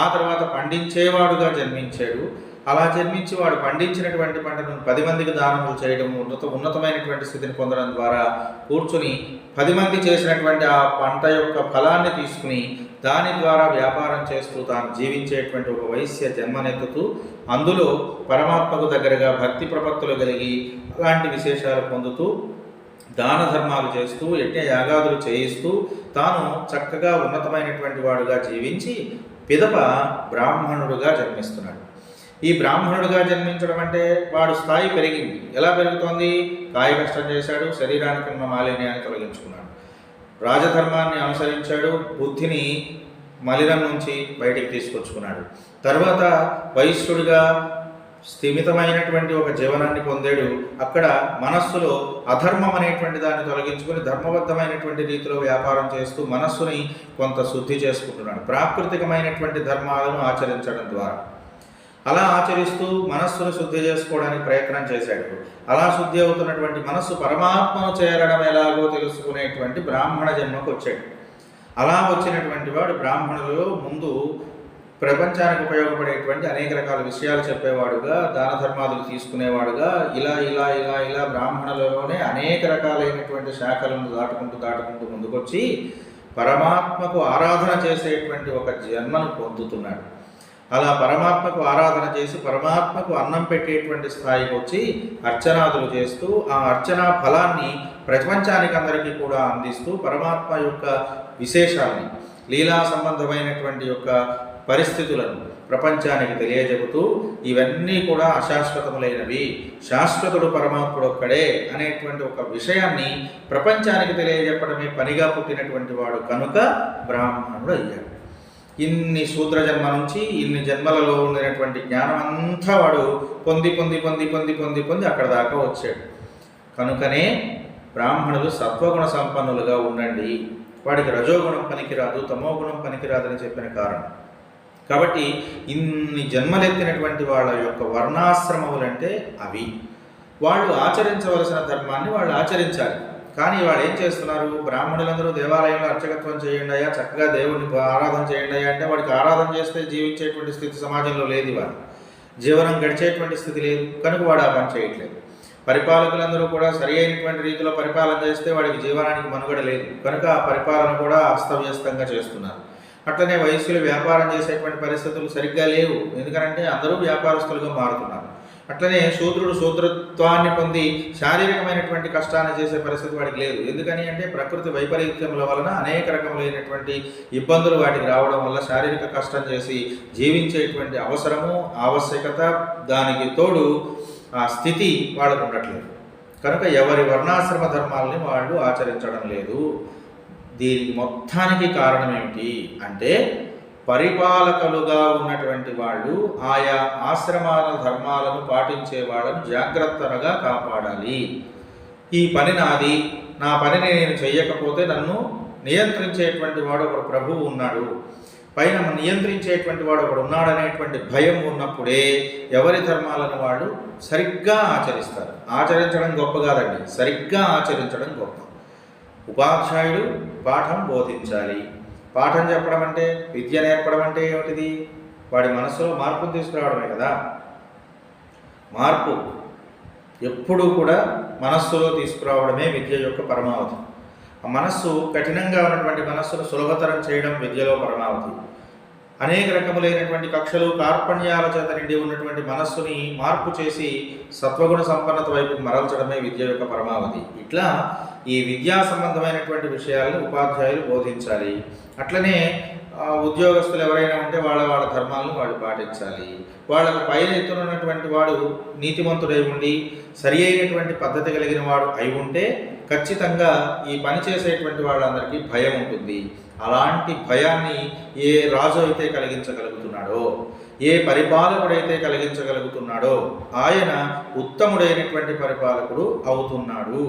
ఆ తర్వాత పండించేవాడుగా జన్మించాడు. అలా జన్మించి వాడు పండించినటువంటి పంటను 10 మందికి దానములు చేయడం, ఉన్నతమైనటువంటి స్థితిని పొందడం ద్వారా కూర్చుని 10 మంది చేసినటువంటి ఆ పంట యొక్క ఫలాన్ని తీసుకుని దాని ద్వారా వ్యాపారం చేస్తూ తాను జీవించేటువంటి ఒక వైశ్య జన్మనెత్తుతూ అందులో పరమాత్మకు దగ్గరగా భక్తి ప్రపత్తులు కలిగి అలాంటి విశేషాలు పొందుతూ దాన ధర్మాలు చేస్తూ యజ్ఞ యాగాదులు చేయిస్తూ తాను చక్కగా ఉన్నతమైనటువంటి వాడుగా జీవించి పిదప బ్రాహ్మణుడుగా జన్మిస్తున్నాడు. ఈ బ్రాహ్మణుడుగా జన్మించడం అంటే వాడు స్థాయి పెరిగింది. ఎలా పెరుగుతోంది? కాయ కష్టం చేశాడు, శరీరానికి ఉన్న మాలిన్యాన్ని తొలగించుకున్నాడు, రాజధర్మాన్ని అనుసరించాడు, బుద్ధిని మలినం నుంచి బయటికి తీసుకొచ్చుకున్నాడు. తర్వాత వైశ్యుడిగా స్థిమితమైనటువంటి ఒక జీవనాన్ని పొందాడు. అక్కడ మనస్సులో అధర్మం అనేటువంటి దాన్ని తొలగించుకొని ధర్మబద్ధమైనటువంటి రీతిలో వ్యాపారం చేస్తూ మనస్సుని కొంత శుద్ధి చేసుకుంటున్నాడు ప్రాకృతికమైనటువంటి ధర్మాలను ఆచరించడం ద్వారా. అలా ఆచరిస్తూ మనస్సును శుద్ధి చేసుకోవడానికి ప్రయత్నం చేశాడు. అలా శుద్ధి అవుతున్నటువంటి మనస్సు పరమాత్మను చేరడం ఎలాగో తెలుసుకునేటువంటి బ్రాహ్మణ జన్మకు వచ్చాడు. అలా వచ్చినటువంటి వాడు బ్రాహ్మణులలో ముందు ప్రపంచానికి ఉపయోగపడేటువంటి అనేక రకాల విషయాలు చెప్పేవాడుగా, దాన ధర్మాదులు తీసుకునేవాడుగా ఇలా బ్రాహ్మణులలోనే అనేక రకాలైనటువంటి శాఖలను దాటుకుంటూ ముందుకొచ్చి పరమాత్మకు ఆరాధన చేసేటువంటి ఒక జన్మను పొందుతున్నాడు. అలా పరమాత్మకు ఆరాధన చేసి పరమాత్మకు అన్నం పెట్టేటువంటి స్థాయికి వచ్చి అర్చనాదులు చేస్తూ ఆ అర్చనా ఫలాన్ని ప్రపంచానికి అందరికీ కూడా అందిస్తూ పరమాత్మ యొక్క విశేషాన్ని, లీలా సంబంధమైనటువంటి యొక్క పరిస్థితులను ప్రపంచానికి తెలియజెబుతూ ఇవన్నీ కూడా అశాశ్వతములైనవి, శాశ్వతుడు పరమాత్ముడు ఒక్కడే అనేటువంటి ఒక విషయాన్ని ప్రపంచానికి తెలియజెప్పడమే పనిగా పుట్టినటువంటి వాడు కనుక బ్రాహ్మణుడు అయ్యాడు. ఇన్ని శూద్ర జన్మ నుంచి ఇన్ని జన్మలలో ఉండినటువంటి జ్ఞానం అంతా వాడు పొంది పొంది పొంది పొంది పొంది పొంది అక్కడ దాకా వచ్చాడు. కనుకనే బ్రాహ్మణులు సత్వగుణ సంపన్నులుగా ఉండండి, వాడికి రజోగుణం పనికిరాదు, తమోగుణం పనికిరాదని చెప్పిన కారణం. కాబట్టి ఇన్ని జన్మలెత్తినటువంటి వాళ్ళ యొక్క వర్ణాశ్రమములంటే అవి. వాళ్ళు ఆచరించవలసిన ధర్మాన్ని వాళ్ళు ఆచరించాలి. కానీ వాళ్ళు ఏం చేస్తున్నారు? బ్రాహ్మణులందరూ దేవాలయంలో అర్చకత్వం చేయండి అయ్యా, చక్కగా దేవుడిని ఆరాధన చేయండి అయ్యా అంటే వాడికి ఆరాధన చేస్తే జీవించేటువంటి స్థితి సమాజంలో లేదు, వాడు జీవనం గడిచేటువంటి స్థితి లేదు, కనుక వాడు ఆ పని చేయట్లేదు. పరిపాలకులందరూ కూడా సరి అయినటువంటి రీతిలో పరిపాలన చేస్తే వాడికి జీవనానికి మనుగడ లేదు, కనుక ఆ పరిపాలన కూడా అస్తవ్యస్తంగా చేస్తున్నారు. అట్లనే వయస్సులు వ్యాపారం చేసేటువంటి పరిస్థితులు సరిగ్గా లేవు, ఎందుకంటే అందరూ వ్యాపారస్తులుగా మారుతున్నారు. అట్లనే శూద్రుడు శూద్రత్వాన్ని పొంది శారీరకమైనటువంటి కష్టాన్ని చేసే పరిస్థితి వాడికి లేదు. ఎందుకని అంటే ప్రకృతి వైపరీత్యముల వలన అనేక రకములైనటువంటి ఇబ్బందులు వాటికి రావడం వల్ల శారీరక కష్టం చేసి జీవించేటువంటి అవసరము, ఆవశ్యకత, దానికి తోడు ఆ స్థితి వాళ్ళకు ఉండట్లేదు. కనుక ఎవరి వర్ణాశ్రమ ధర్మాలని వాళ్ళు ఆచరించడం లేదు. దీనికి మొత్తానికి కారణం ఏమిటి అంటే పరిపాలకులుగా ఉన్నటువంటి వాళ్ళు ఆయా ఆశ్రమాల ధర్మాలను పాటించే వాళ్ళను జాగ్రత్తగా కాపాడాలి. ఈ పని నాది, నా పనిని నేను చెయ్యకపోతే నన్ను నియంత్రించేటువంటి వాడు ఒక ప్రభువు ఉన్నాడు, పైన నియంత్రించేటువంటి వాడు ఒకడు ఉన్నాడనేటువంటి భయం ఉన్నప్పుడే ఎవరి ధర్మాలను వాళ్ళు సరిగ్గా ఆచరిస్తారు. ఆచరించడం గొప్ప కాదండి, సరిగ్గా ఆచరించడం గొప్ప. ఉపాధ్యాయుడు పాఠం బోధించాలి. పాఠం చెప్పడం అంటే, విద్య నేర్పడం అంటే ఏమిటిది? వాడి మనస్సులో మార్పును తీసుకురావడమే కదా. మార్పు ఎప్పుడూ కూడా మనస్సులో తీసుకురావడమే విద్య యొక్క పరమావధి. ఆ మనస్సు కఠినంగా ఉన్నటువంటి మనస్సును సులభతరం చేయడం విద్యలో పరమావధి. అనేక రకములైనటువంటి కక్షలు కార్పణ్యాల చేత నిండి ఉన్నటువంటి మనస్సుని మార్పు చేసి సత్వగుణ సంపన్నత వైపు మరల్చడమే విద్య యొక్క పరమావధి. ఇట్లా ఈ విద్యా సంబంధమైనటువంటి విషయాలను ఉపాధ్యాయులు బోధించాలి. అట్లనే ఉద్యోగస్తులు ఎవరైనా ఉంటే వాళ్ళ ధర్మాలను వాళ్ళు పాటించాలి. వాళ్ళకు పైన ఎత్తునున్నటువంటి వాడు నీతిమంతుడై ఉండి సరి అయినటువంటి పద్ధతి కలిగిన వాడు అయి ఉంటే ఖచ్చితంగా ఈ పని చేసేటువంటి వాళ్ళందరికీ భయం ఉంటుంది. అలాంటి భయాన్ని ఏ రాజు అయితే కలిగించగలుగుతున్నాడో, ఏ పరిపాలకుడైతే కలిగించగలుగుతున్నాడో ఆయన ఉత్తముడైనటువంటి పరిపాలకుడు అవుతున్నాడు.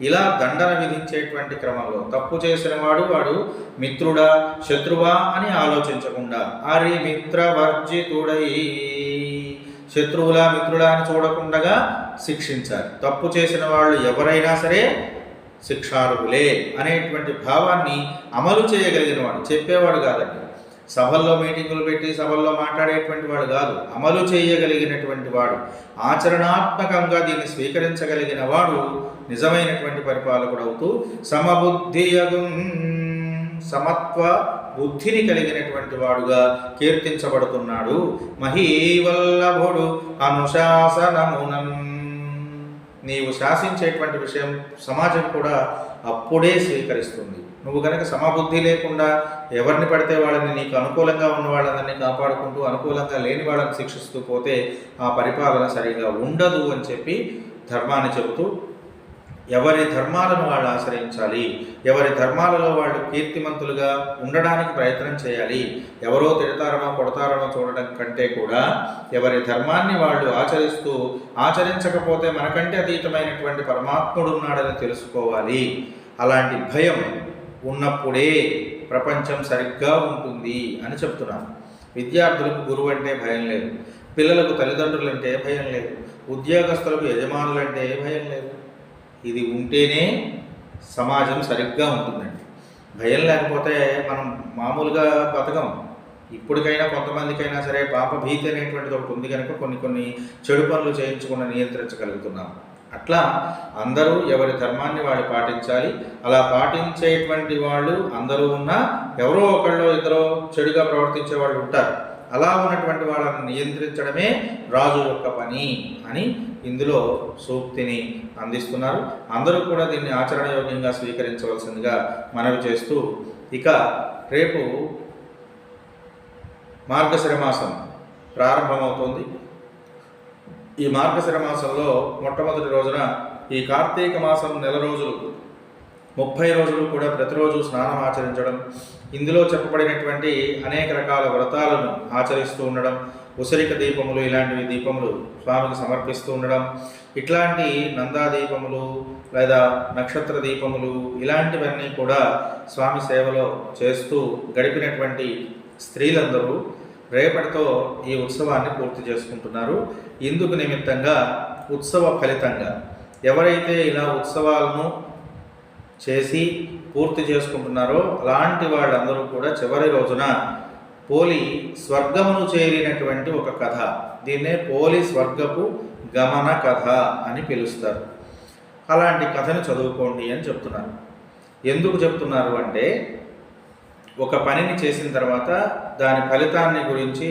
ఇలా దండన విధించేటువంటి క్రమంలో తప్పు చేసిన వాడు మిత్రుడా శత్రువా అని ఆలోచించకుండా అరి మిత్రవర్జితుడై, శత్రువులా మిత్రుడా అని చూడకుండా శిక్షించాలి. తప్పు చేసిన వాళ్ళు ఎవరైనా సరే శిక్షార్హులే అనేటువంటి భావాన్ని అమలు చేయగలిగిన వాడు, చెప్పేవాడు కాదండి, సభల్లో మీటింగులు పెట్టి సభల్లో మాట్లాడేటువంటి వాడు కాదు, అమలు చేయగలిగినటువంటి వాడు, ఆచరణాత్మకంగా దీన్ని స్వీకరించగలిగిన వాడు నిజమైనటువంటి పరిపాలకుడు అవుతూ సమత్వ బుద్ధిని కలిగినటువంటి వాడుగా కీర్తించబడుతున్నాడు. మహీవల్లభుడు అనుశాసనమునన్, నీవు శాసించేటువంటి విషయం సమాజం కూడా అప్పుడే స్వీకరిస్తుంది. నువ్వు కనుక సమబుద్ధి లేకుండా ఎవరిని పడితే వాళ్ళని నీకు అనుకూలంగా ఉన్న వాళ్ళని కాపాడుకుంటూ అనుకూలంగా లేని వాళ్ళని శిక్షిస్తూ పోతే ఆ పరిపాలన సరిగా ఉండదు అని చెప్పి ధర్మాన్ని చెబుతూ ఎవరి ధర్మాలను వాళ్ళు ఆశ్రయించాలి, ఎవరి ధర్మాలలో వాళ్ళు కీర్తిమంతులుగా ఉండడానికి ప్రయత్నం చేయాలి. ఎవరో తిడతారనో కొడతారనో చూడడం కంటే కూడా ఎవరి ధర్మాన్ని వాళ్ళు ఆచరిస్తూ ఆచరించకపోతే మనకంటే అతీతమైనటువంటి పరమాత్ముడు ఉన్నాడని తెలుసుకోవాలి. అలాంటి భయం ఉన్నప్పుడే ప్రపంచం సరిగ్గా ఉంటుంది అని చెప్తున్నాను. విద్యార్థులకు గురువు అంటే భయం లేదు, పిల్లలకు తల్లిదండ్రులు అంటే భయం లేదు, ఉద్యోగస్తులకు యజమానులంటే భయం లేదు. ఇది ఉంటేనే సమాజం సరిగ్గా ఉంటుందండి. భయం లేకపోతే మనం మామూలుగా బతకం. ఇప్పటికైనా కొంతమందికైనా సరే పాప భీతి అనేటువంటిది ఒకటి ఉంది కనుక కొన్ని చెడు పనులు చేయించకుండా నియంత్రించగలుగుతున్నాం. అట్లా అందరూ ఎవరి ధర్మాన్ని వాళ్ళు పాటించాలి. అలా పాటించేటువంటి వాళ్ళు అందరూ ఉన్నా ఎవరో ఒకళ్ళో ఇద్దరో చెడుగా ప్రవర్తించే వాళ్ళు ఉంటారు. అలా ఉన్నటువంటి వాళ్ళని నియంత్రించడమే రాజు యొక్క పని అని ఇందులో సూక్తిని అందిస్తున్నారు. అందరూ కూడా దీన్ని ఆచరణయోగ్యంగా స్వీకరించవలసిందిగా మనవి చేస్తూ ఇక రేపు మార్గశిర మాసం ప్రారంభమవుతుంది. ఈ మార్గశిర మాసంలో మొట్టమొదటి రోజున ఈ కార్తీక మాసం నెల రోజులు 30 రోజులు కూడా ప్రతిరోజు స్నానం ఆచరించడం, ఇందులో చెప్పబడినటువంటి అనేక రకాల వ్రతాలను ఆచరిస్తూ ఉండడం, ఉసిరిక దీపములు ఇలాంటివి దీపములు స్వామికి సమర్పిస్తూ ఉండడం, ఇట్లాంటి నందా దీపములు లేదా నక్షత్ర దీపములు ఇలాంటివన్నీ కూడా స్వామి సేవలో చేస్తూ గడిపినటువంటి స్త్రీలందరూ రేపటితో ఈ ఉత్సవాన్ని పూర్తి చేసుకుంటున్నారు. ఇందుకు నిమిత్తంగా ఉత్సవ ఫలితంగా ఎవరైతే ఇలా ఉత్సవాలను చేసి పూర్తి చేసుకుంటున్నారో అలాంటి వాళ్ళందరూ కూడా చివరి రోజున పోలి స్వర్గమును చేరినటువంటి ఒక కథ, దీన్నే పోలి స్వర్గపు గమన కథ అని పిలుస్తారు. అలాంటి కథను చదువుకోండి అని చెప్తున్నారు. ఎందుకు చెప్తున్నారు అంటే, ఒక పనిని చేసిన తర్వాత దాని ఫలితాన్ని గురించి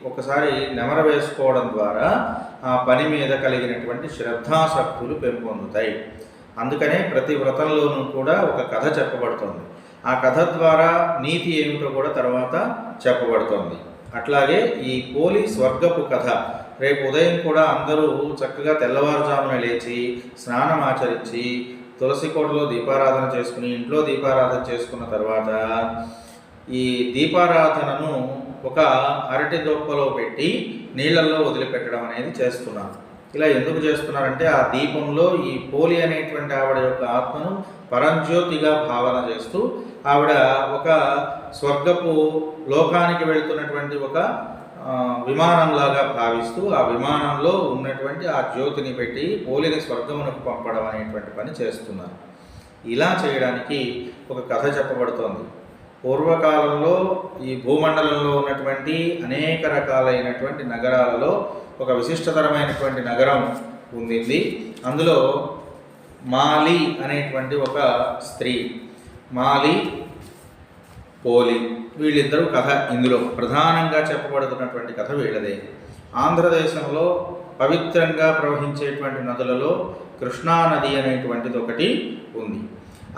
ఒకసారి నెమర వేసుకోవడం ద్వారా ఆ పని మీద కలిగినటువంటి శ్రద్ధాశక్తులు పెంపొందుతాయి. అందుకనే ప్రతి వ్రతంలోనూ కూడా ఒక కథ చెప్పబడుతుంది. ఆ కథ ద్వారా నీతి ఏమిటో కూడా తర్వాత చెప్పబడుతుంది. అట్లాగే ఈ పోలి స్వర్గపు కథ రేపు ఉదయం కూడా అందరూ చక్కగా తెల్లవారుజామున లేచి స్నానం ఆచరించి తులసి కోటలో దీపారాధన చేసుకుని ఇంట్లో దీపారాధన చేసుకున్న తర్వాత ఈ దీపారాధనను ఒక అరటి దొప్పలో పెట్టి నీళ్ళల్లో వదిలిపెట్టడం అనేది చేస్తున్నారు. ఇలా ఎందుకు చేస్తున్నారంటే, ఆ దీపంలో ఈ పోలి అనేటువంటి ఆవిడ యొక్క ఆత్మను పరంజ్యోతిగా భావన చేస్తూ ఆవిడ ఒక స్వర్గపు లోకానికి వెళుతున్నటువంటి ఒక విమానంలాగా భావిస్తూ ఆ విమానంలో ఉన్నటువంటి ఆ జ్యోతిని పెట్టి పోలిని స్వర్గమునకు పంపడం అనేటువంటి పని చేస్తున్నారు. ఇలా చేయడానికి ఒక కథ చెప్పబడుతోంది. పూర్వకాలంలో ఈ భూమండలంలో ఉన్నటువంటి అనేక రకాలైనటువంటి నగరాలలో ఒక విశిష్టతరమైనటువంటి నగరం ఉండింది. అందులో మాలి అనేటువంటి ఒక స్త్రీ, మాలి పోలి, వీళ్ళిద్దరూ కథ ఇందులో ప్రధానంగా చెప్పబడుతున్నటువంటి కథ వీళ్ళదే. ఆంధ్రదేశంలో పవిత్రంగా ప్రవహించేటువంటి నదులలో కృష్ణానది అనేటువంటిది ఒకటి ఉంది.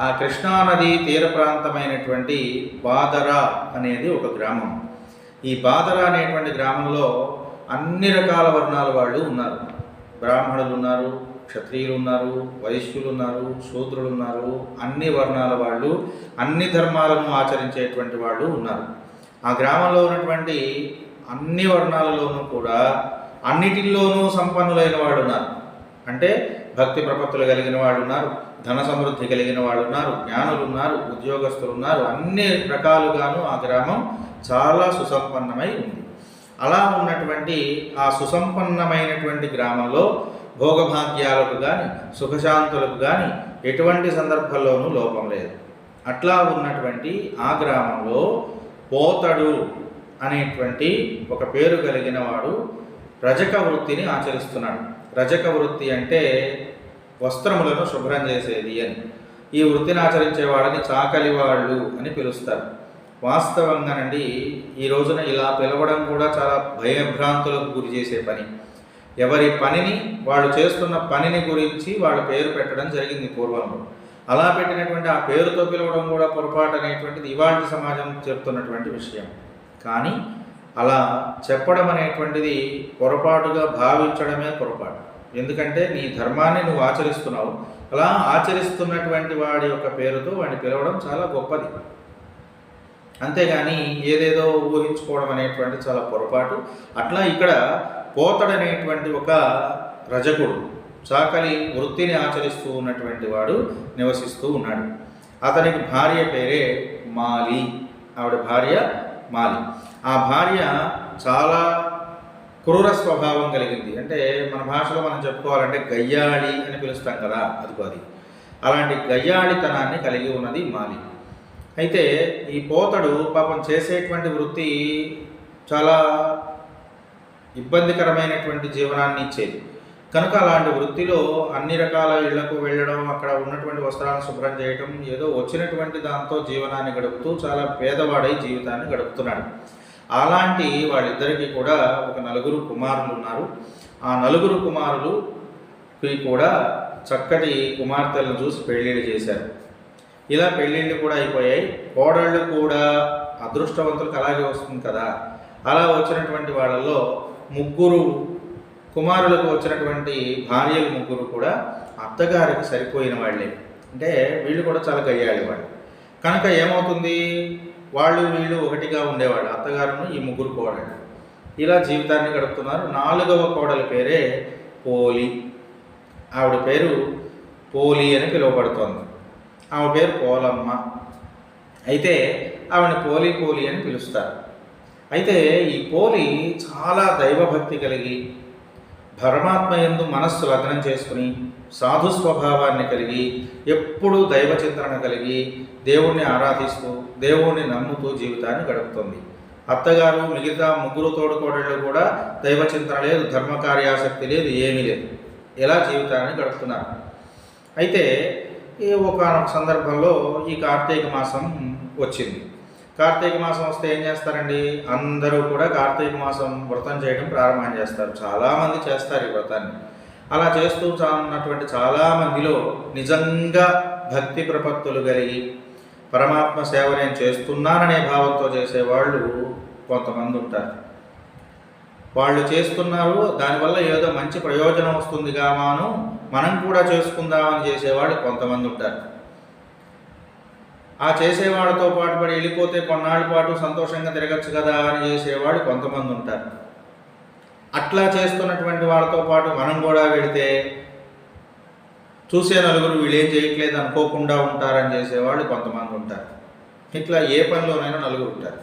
ఆ కృష్ణానది తీర ప్రాంతమైనటువంటి బాదరా అనేది ఒక గ్రామం. ఈ బాదరా అనేటువంటి గ్రామంలో అన్ని రకాల వర్ణాల వాళ్ళు ఉన్నారు. బ్రాహ్మణులు ఉన్నారు, క్షత్రియులు ఉన్నారు, వైశ్యులు ఉన్నారు, శూద్రులు ఉన్నారు, అన్ని వర్ణాల వాళ్ళు, అన్ని ధర్మాలను ఆచరించేటువంటి వాళ్ళు ఉన్నారు. ఆ గ్రామంలో ఉన్నటువంటి అన్ని వర్ణాలలోనూ కూడా అన్నిటిల్లోనూ సంపన్నులైన వాళ్ళు ఉన్నారు. అంటే భక్తి ప్రపత్తులు కలిగిన వాళ్ళు ఉన్నారు, ధన సమృద్ధి కలిగిన వాళ్ళు ఉన్నారు, జ్ఞానులు ఉన్నారు, ఉద్యోగస్తులు ఉన్నారు. అన్ని రకాలుగాను ఆ గ్రామం చాలా సుసంపన్నమై ఉంది. అలా ఉన్నటువంటి ఆ సుసంపన్నమైనటువంటి గ్రామంలో భోగభాగ్యాలకు కానీ సుఖశాంతులకు కానీ ఎటువంటి సందర్భంలోనూ లోపం లేదు. అట్లా ఉన్నటువంటి ఆ గ్రామంలో పోతడు అనేటువంటి ఒక పేరు కలిగిన వాడు రజక వృత్తిని ఆచరిస్తున్నాడు. రజక వృత్తి అంటే వస్త్రములను శుభ్రం చేసేది అని. ఈ వృత్తిని ఆచరించే వాళ్ళని చాకలి వాళ్ళు అని పిలుస్తారు. వాస్తవంగానండి ఈ రోజున ఇలా పిలవడం కూడా చాలా భయభ్రాంతులకు గురి చేసే పని. ఎవరి పనిని వాళ్ళు చేస్తున్న పనిని గురించి వాళ్ళ పేరు పెట్టడం జరిగింది పూర్వంలో. అలా పెట్టినటువంటి ఆ పేరుతో పిలవడం కూడా పొరపాటు అనేటువంటిది ఇవాళ సమాజం చెప్తున్నటువంటి విషయం. కానీ అలా చెప్పడం అనేటువంటిది పొరపాటుగా భావించడమే పొరపాటు. ఎందుకంటే నీ ధర్మాన్ని నువ్వు ఆచరిస్తున్నావు, అలా ఆచరిస్తున్నటువంటి వాడి యొక్క పేరుతో వాడిని పిలవడం చాలా గొప్పది. అంతేగాని ఏదేదో ఊహించుకోవడం అనేటువంటి చాలా పొరపాటు. అట్లా ఇక్కడ పోతడనేటువంటి ఒక రజకుడు చాకలి వృత్తిని ఆచరిస్తూ ఉన్నటువంటి వాడు నివసిస్తూ ఉన్నాడు. అతనికి భార్య పేరే మాలి. ఆవిడ భార్య మాలి. ఆ భార్య చాలా క్రూర స్వభావం కలిగింది. అంటే మన భాషలో మనం చెప్పుకోవాలంటే గయ్యాళి అని పిలుస్తాం కదా, అది అలాంటి గయ్యాళితనాన్ని కలిగి ఉన్నది మాలి. అయితే ఈ పోతడు పాపం చేసేటువంటి వృత్తి చాలా ఇబ్బందికరమైనటువంటి జీవనాన్ని ఇచ్చేది. కనుక అలాంటి వృత్తిలో అన్ని రకాల ఇళ్లకు వెళ్ళడం, అక్కడ ఉన్నటువంటి వస్త్రాలను శుభ్రం చేయటం, ఏదో వచ్చినటువంటి దాంతో జీవనాన్ని గడుపుతూ చాలా పేదవాడై జీవితాన్ని గడుపుతున్నాడు. అలాంటి వాళ్ళిద్దరికీ కూడా ఒక 4 కుమారులు ఉన్నారు. ఆ 4 కుమారులు కూడా చక్కటి కుమార్తెలను చూసి పెళ్ళిళ్ళు చేశారు. ఇలా పెళ్ళిళ్ళు కూడా అయిపోయాయి. కోడళ్ళు కూడా అదృష్టవంతులకు అలాగే వస్తుంది కదా. అలా వచ్చినటువంటి వాళ్ళలో ముగ్గురు కుమారులకు వచ్చినటువంటి భార్యలు ముగ్గురు కూడా అత్తగారికి సరిపోయిన వాళ్ళే. అంటే వీళ్ళు కూడా చాలా గయ్యాలి వాళ్ళు. కనుక ఏమవుతుంది, వాళ్ళు వీళ్ళు ఒకటిగా ఉండేవాళ్ళు, అత్తగారును ఈ ముగ్గురు కోడళ్ళు. ఇలా జీవితాన్ని గడుపుతున్నారు. 4వ కోడలి పేరే పోలి. ఆవిడ పేరు పోలి అని పిలువబడుతోంది. ఆమె పేరు పోలమ్మ. అయితే ఆవిడని పోలి పోలి అని పిలుస్తారు. అయితే ఈ పోలి చాలా దైవభక్తి కలిగి, పరమాత్మ యందు మనస్సు లగ్నం చేసుకుని, సాధు స్వభావాన్ని కలిగి, ఎప్పుడూ దైవ చింతన కలిగి, దేవుణ్ణి ఆరాధిస్తూ, దేవుణ్ణి నమ్ముతూ జీవితాన్ని గడుపుతుంది. అత్తగారు మిగతా ముగ్గురు తోడుకోడళ్ళు కూడా దైవ చింతన లేదు, ధర్మ కార్యాసక్తి లేదు, ఏమీ లేదు. ఎలా జీవితాన్ని గడుపుతున్నారు. అయితే ఒకానొక సందర్భంలో ఈ కార్తీక మాసం వచ్చింది. కార్తీక మాసం వస్తే ఏం చేస్తారండి, అందరూ కూడా కార్తీక మాసం వ్రతం చేయడం ప్రారంభం చేస్తారు. చాలామంది చేస్తారు ఈ వ్రతాన్ని. అలా చేస్తూ ఉన్నటువంటి చాలామందిలో నిజంగా భక్తి ప్రపత్తులు కలిగి, పరమాత్మ సేవ నేను చేస్తున్నాననే భావంతో చేసేవాళ్ళు కొంతమంది ఉంటారు. వాళ్ళు చేస్తున్నారు, దానివల్ల ఏదో మంచి ప్రయోజనం వస్తుంది కామాను మనం కూడా చేసుకుందామని చేసేవాళ్ళు కొంతమంది ఉంటారు. ఆ చేసేవాళ్ళతో పాటు పడి వెళ్ళిపోతే కొన్నాళ్ళ పాటు సంతోషంగా తిరగచ్చు కదా అని చేసేవాళ్ళు కొంతమంది ఉంటారు. అట్లా చేస్తున్నటువంటి వాళ్ళతో పాటు మనం కూడా వెళితే చూసే నలుగురు వీళ్ళు ఏం చేయట్లేదు అనుకోకుండా ఉంటారని చేసేవాళ్ళు కొంతమంది ఉంటారు. ఇట్లా ఏ పనిలోనైనా నలుగురు ఉంటారు.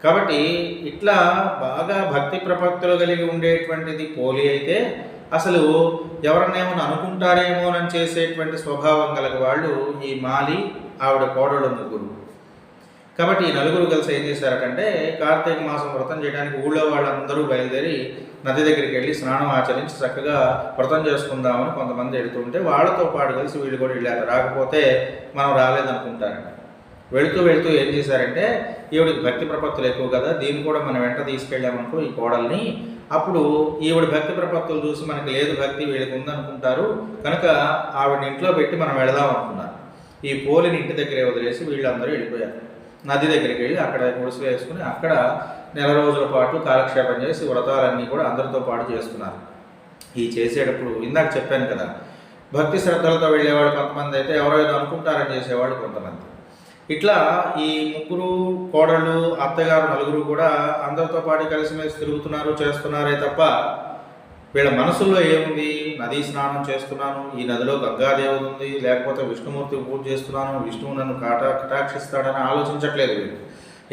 కాబట్టి ఇట్లా బాగా భక్తి ప్రపత్తులు కలిగి ఉండేటువంటిది పోలి అయితే, అసలు ఎవరన్నేమో అనుకుంటారేమోనని చేసేటువంటి స్వభావం కలిగ వాళ్ళు ఈ మాలి, ఆవిడ కోడళ్ళు ముగ్గురు. కాబట్టి ఈ నలుగురు కలిసి ఏం చేశారటంటే, కార్తీక మాసం వ్రతం చేయడానికి ఊళ్ళో వాళ్ళందరూ బయలుదేరి నది దగ్గరికి వెళ్ళి స్నానం ఆచరించి చక్కగా వ్రతం చేసుకుందామని కొంతమంది వెళుతుంటే వాళ్ళతో పాటు కలిసి వీళ్ళు కూడా వెళ్ళారు. రాకపోతే మనం రాలేదనుకుంటారంట. వెళుతూ వెళుతూ ఏం చేశారంటే, ఈవిడికి భక్తి ప్రపత్తులు ఎక్కువ కదా, దీన్ని కూడా మనం వెంట తీసుకెళ్ళామనుకో ఈ కోడల్ని, అప్పుడు ఈవిడ భక్తి ప్రపత్తులు చూసి మనకి లేదు భక్తి వీళ్ళకి ఉందనుకుంటారు, కనుక ఆవిడని ఇంట్లో పెట్టి మనం వెళదాం అనుకున్నారు. ఈ పోలిని ఇంటి దగ్గరే వదిలేసి వీళ్ళందరూ వెళ్ళిపోయారు. నది దగ్గరికి వెళ్ళి అక్కడ గుడిసెలు వేసుకుని అక్కడ నెల రోజుల పాటు కాలక్షేపం చేసి వ్రతాలన్నీ కూడా అందరితో పాటు చేస్తున్నారు. ఈ చేసేటప్పుడు ఇందాక చెప్పాను కదా, భక్తి శ్రద్ధలతో వెళ్ళేవాడు కొంతమంది అయితే, ఎవరో ఏదో అనుకుంటారని చేసేవాళ్ళు కొంతమంది. ఇట్లా ఈ ముగ్గురు కోడళ్ళు, అత్తగారు నలుగురు కూడా అందరితో పాటు కలిసిమెలిసి తిరుగుతున్నారు, చేస్తున్నారే తప్ప వీళ్ళ మనసుల్లో ఏముంది, నదీ స్నానం చేస్తున్నాను, ఈ నదిలో గంగాదేవుడు ఉంది, లేకపోతే విష్ణుమూర్తి పూజ చేస్తున్నాను, విష్ణువు నన్ను కటాక్షిస్తాడని ఆలోచించట్లేదు వీళ్ళు.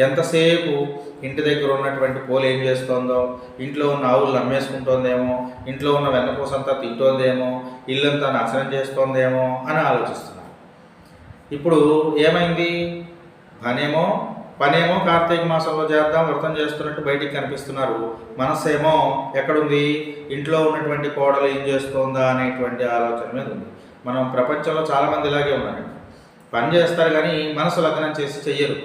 ఎంతసేపు ఇంటి దగ్గర ఉన్నటువంటి పోలు ఏం చేస్తోందో, ఇంట్లో ఉన్న ఆవులు అమ్మేసుకుంటోందేమో, ఇంట్లో ఉన్న వెన్నపూసంతా తింటోందేమో, ఇల్లంతా నాశనం చేస్తోందేమో అని ఆలోచిస్తున్నారు. ఇప్పుడు ఏమైంది, పనేమో కార్తీక మాసంలో చేద్దాం వ్రతం చేస్తున్నట్టు బయటికి కనిపిస్తున్నారు, మనస్సేమో ఎక్కడుంది, ఇంట్లో ఉన్నటువంటి కోడలు ఏం చేస్తోందా అనేటువంటి ఆలోచన మీద ఉంది. మనం ప్రపంచంలో చాలామంది ఇలాగే ఉన్నారండి, పని చేస్తారు కానీ మనసు లగ్నం చేసి చెయ్యరు.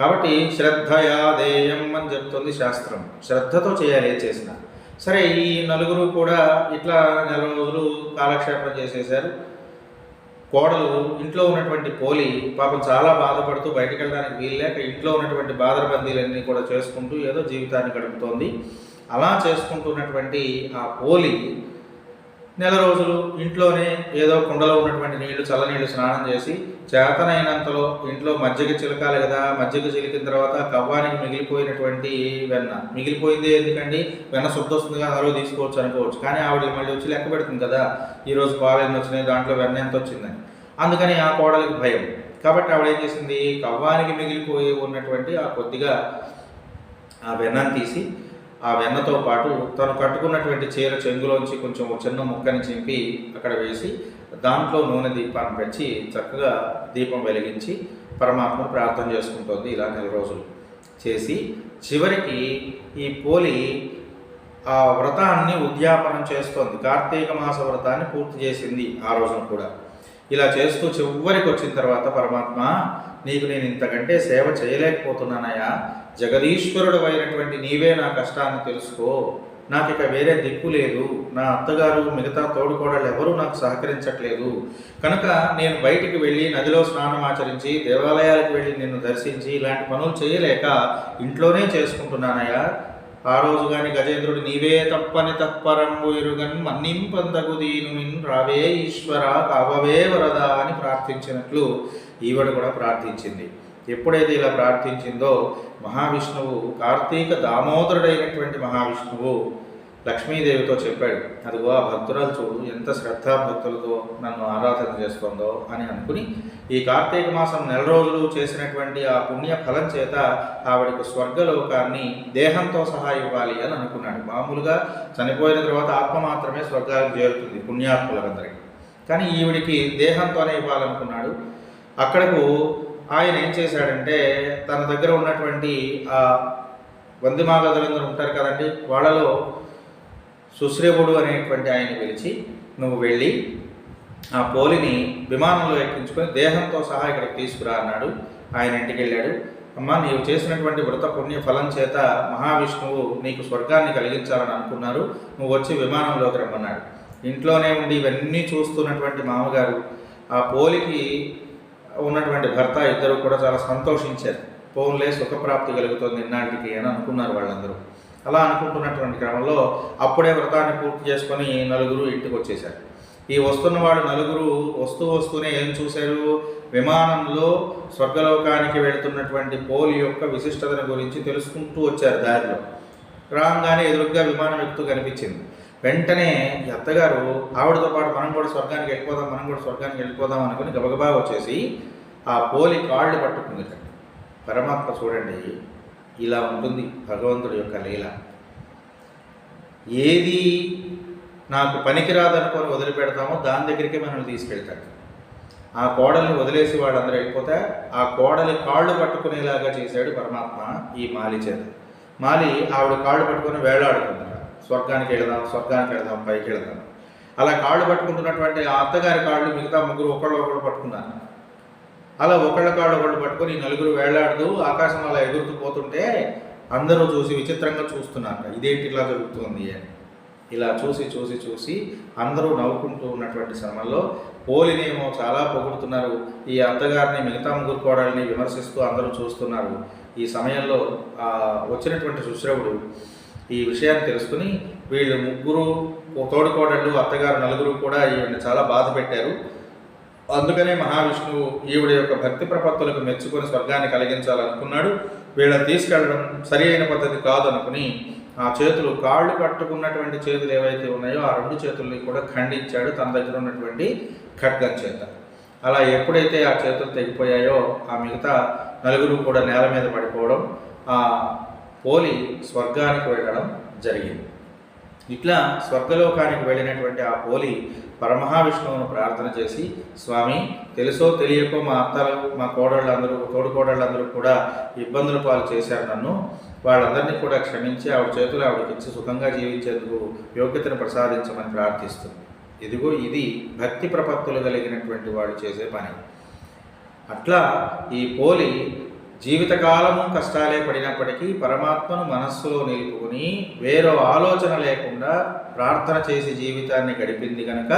కాబట్టి శ్రద్ధయా దేయం అని చెప్తుంది శాస్త్రం, శ్రద్ధతో చేయాలి ఏ చేసినా సరే. ఈ నలుగురు కూడా ఇట్లా నెల రోజులు కాలక్షేపం చేసేశారు. కోడలు ఇంట్లో ఉన్నటువంటి పోలి పాపం చాలా బాధపడుతూ బయటికి వెళ్ళడానికి వీల్లేక ఇంట్లో ఉన్నటువంటి బాధరబందీలన్నీ కూడా చేసుకుంటూ ఏదో జీవితాన్ని గడుపుతోంది. అలా చేసుకుంటున్నటువంటి ఆ పోలి నెల రోజులు ఇంట్లోనే ఏదో కుండలో ఉన్నటువంటి నీళ్లు, చల్లనీళ్ళు స్నానం చేసి చేతనైనంతలో ఇంట్లో మజ్జిగ చిలకాలి కదా, మజ్జిగ చిలికిన తర్వాత కవ్వానికి మిగిలిపోయినటువంటి వెన్న, మిగిలిపోయింది ఎందుకండి, వెన్న శుద్ధ వస్తుంది కదా ఆ రోజు తీసుకోవచ్చు అనుకోవచ్చు, కానీ ఆవిడ మళ్ళీ వచ్చి లెక్క పెడుతుంది కదా, ఈరోజు పాలు ఎన్ని వచ్చినాయి, దాంట్లో వెన్న ఎంత వచ్చిందని. అందుకని ఆ కోడలికి భయం. కాబట్టి ఆవిడ ఏం చేసింది, కవ్వానికి మిగిలిపోయి ఉన్నటువంటి ఆ కొద్దిగా ఆ వెన్నను తీసి ఆ వెన్నతో పాటు తను కట్టుకున్నటువంటి చీర చెంగులోంచి కొంచెం చిన్న ముక్కని చింపి అక్కడ వేసి దాంట్లో నూనె దీపాన్ని పెంచి చక్కగా దీపం వెలిగించి పరమాత్మను ప్రార్థన చేసుకుంటుంది. ఇలా నెల రోజులు చేసి చివరికి ఈ పోలి ఆ వ్రతాన్ని ఉద్యాపనం చేస్తోంది. కార్తీక మాస వ్రతాన్ని పూర్తి చేసింది ఆ రోజున కూడా. ఇలా చేస్తూ చివరికి వచ్చిన తర్వాత, పరమాత్మ నీకు నేను ఇంతకంటే సేవ చేయలేకపోతున్నానయ్యా, జగదీశ్వరుడు అయినటువంటి నీవే నా కష్టాన్ని తెలుసుకో, నాకు ఇక వేరే దిక్కు లేదు, నా అత్తగారు మిగతా తోడుకోడళ్ళు ఎవరూ నాకు సహకరించట్లేదు, కనుక నేను బయటికి వెళ్ళి నదిలో స్నానం ఆచరించి దేవాలయాలకు వెళ్ళి నిన్ను దర్శించి ఇలాంటి పనులు చేయలేక ఇంట్లోనే చేసుకుంటున్నానయ్యా. ఆ రోజు గాని గజేంద్రుడు నీవే తప్పని తప్పరంబు ఇరుగన్ మన్నింపందగు దీనుమిన్ రావే ఈశ్వర కావవే వరద అని ప్రార్థించినట్లు ఈవిడ కూడా ప్రార్థించింది. ఎప్పుడైతే ఇలా ప్రార్థించిందో మహావిష్ణువు, కార్తీక దామోదరుడైనటువంటి మహావిష్ణువు లక్ష్మీదేవితో చెప్పాడు, అదిగో ఆ భక్తురాలు చూడు ఎంత శ్రద్ధాభక్తులతో నన్ను ఆరాధన చేస్తుందో అని అనుకుని ఈ కార్తీక మాసం 4 రోజులు చేసినటువంటి ఆ పుణ్య ఫలం చేత ఆవిడకు స్వర్గలోకాన్ని దేహంతో సహా ఇవ్వాలి అని అనుకున్నాడు. మామూలుగా చనిపోయిన తర్వాత ఆత్మ మాత్రమే స్వర్గానికి చేరుతుంది పుణ్యాత్ములందరికీ, కానీ ఈవిడికి దేహంతోనే ఇవ్వాలనుకున్నాడు. అక్కడకు ఆయన ఏం చేశాడంటే తన దగ్గర ఉన్నటువంటి ఆ వందిమాగదులందరూ ఉంటారు కదండి, వాళ్ళలో సుశ్రేవుడు అనేటువంటి ఆయన పిలిచి నువ్వు వెళ్ళి ఆ పోలిని విమానంలో ఎక్కించుకొని దేహంతో సహా ఇక్కడికి తీసుకురా అన్నాడు. ఆయన ఇంటికి వెళ్ళాడు. అమ్మ, నీవు చేసినటువంటి వ్రత పుణ్య ఫలం చేత మహావిష్ణువు నీకు స్వర్గాన్ని కలిగించాలని అనుకున్నారు, నువ్వు వచ్చి విమానంలోకి రమ్మన్నాడు. ఇంట్లోనే ఉండి ఇవన్నీ చూస్తున్నటువంటి మామగారు, ఆ పోలికి ఉన్నటువంటి భర్త ఇద్దరు కూడా చాలా సంతోషించారు. పోన్లే సుఖప్రాప్తి కలుగుతుంది ఇన్నాటికి అని అనుకున్నారు వాళ్ళందరూ. అలా అనుకుంటున్నటువంటి క్రమంలో అప్పుడే వ్రతాన్ని పూర్తి చేసుకొని 4 ఇంటికి వచ్చేశారు. ఈ వస్తున్న వాళ్ళు 4 వస్తూనే ఏం చూశారు, విమానంలో స్వర్గలోకానికి వెళుతున్నటువంటి పోలి యొక్క విశిష్టతను గురించి తెలుసుకుంటూ వచ్చారు. దారిలో రాగానే ఎదురుగ్గా విమానం ఎక్కుతూ కనిపించింది. వెంటనే ఈ అత్తగారు ఆవిడతో పాటు మనం కూడా స్వర్గానికి వెళ్ళిపోదాం అనుకుని గబగబా వచ్చేసి ఆ పోలి కాళ్ళు పట్టుకుంది. పరమాత్మ చూడండి, ఇలా ఉంటుంది భగవంతుడి యొక్క లీల. ఏది నాకు పనికిరాదనుకొని వదిలిపెడతామో దాని దగ్గరికి మనల్ని తీసుకెళ్తాడు. ఆ కోడల్ని వదిలేసి వాళ్ళందరూ వెళ్ళిపోతే ఆ కోడలి కాళ్ళు పట్టుకునేలాగా చేశాడు పరమాత్మ ఈ మాలి చేత. మాలి ఆవిడ కాళ్ళు పట్టుకొని వేళ్లాడుకుంటున్నాడు, స్వర్గానికి వెళదాం పైకి వెళదాం. అలా కాళ్ళు పట్టుకుంటున్నటువంటి ఆ అత్తగారి కాళ్ళు మిగతా 3 ఒకళ్ళు పట్టుకున్నారు. అలా ఒకళ్ళ కాళ్ళు ఒకళ్ళు పట్టుకొని 4 వేళ్లాడుతూ ఆకాశం అలా ఎగురుతూ పోతుంటే అందరూ చూసి విచిత్రంగా చూస్తున్నారు, ఇదేంటి ఇలా జరుగుతుంది అని. ఇలా చూసి అందరూ నవ్వుకుంటూ ఉన్నటువంటి సమయంలో పోలినేమో చాలా పొగుడుతున్నారు, ఈ అత్తగారిని మిగతా 3 కోడల్ని విమర్శిస్తూ అందరూ చూస్తున్నారు. ఈ సమయంలో వచ్చినటువంటి సుశ్రవుడు ఈ విషయాన్ని తెలుసుకుని వీళ్ళు 3 తోడుకోడళ్ళు అత్తగారు 4 కూడా ఈవిడిని చాలా బాధ పెట్టారు. అందుకనే మహావిష్ణువు ఈవిడ యొక్క భక్తి ప్రపత్తులకు మెచ్చుకొని స్వర్గాన్ని కలిగించాలనుకున్నాడు. వీళ్ళని తీసుకెళ్ళడం సరి అయిన పద్ధతి కాదనుకుని ఆ చేతులు, కాళ్ళు పట్టుకున్నటువంటి చేతులు ఏవైతే ఉన్నాయో ఆ 2 చేతుల్ని కూడా ఖండించాడు తన దగ్గర ఉన్నటువంటి ఖడ్గం చేత. అలా ఎప్పుడైతే ఆ చేతులు తెగిపోయాయో ఆ మిగతా 4 కూడా నేల మీద పడిపోవడం, ఆ పోలి స్వర్గానికి వెళ్ళడం జరిగింది. ఇట్లా స్వర్గలోకానికి వెళ్ళినటువంటి ఆ పోలి పరమహావిష్ణువును ప్రార్థన చేసి, స్వామి, తెలుసో తెలియకో మా అత్తలు మా తోడుకోడళ్ళందరూ కూడా ఇబ్బందుల పాలు చేశారు నన్ను, వాళ్ళందరినీ కూడా క్షమించి ఆవిడ చేతులు ఆవిడకిచ్చి సుఖంగా జీవించేందుకు యోగ్యతను ప్రసాదించమని ప్రార్థిస్తుంది. ఇదిగో ఇది భక్తి ప్రపత్తులు కలిగినటువంటి వాడు చేసే పని. అట్లా ఈ పోలి జీవితకాలము కష్టాలే పడినప్పటికీ పరమాత్మను మనస్సులో నిలుపుకుని వేరే ఆలోచన లేకుండా ప్రార్థన చేసి జీవితాన్ని గడిపింది కనుక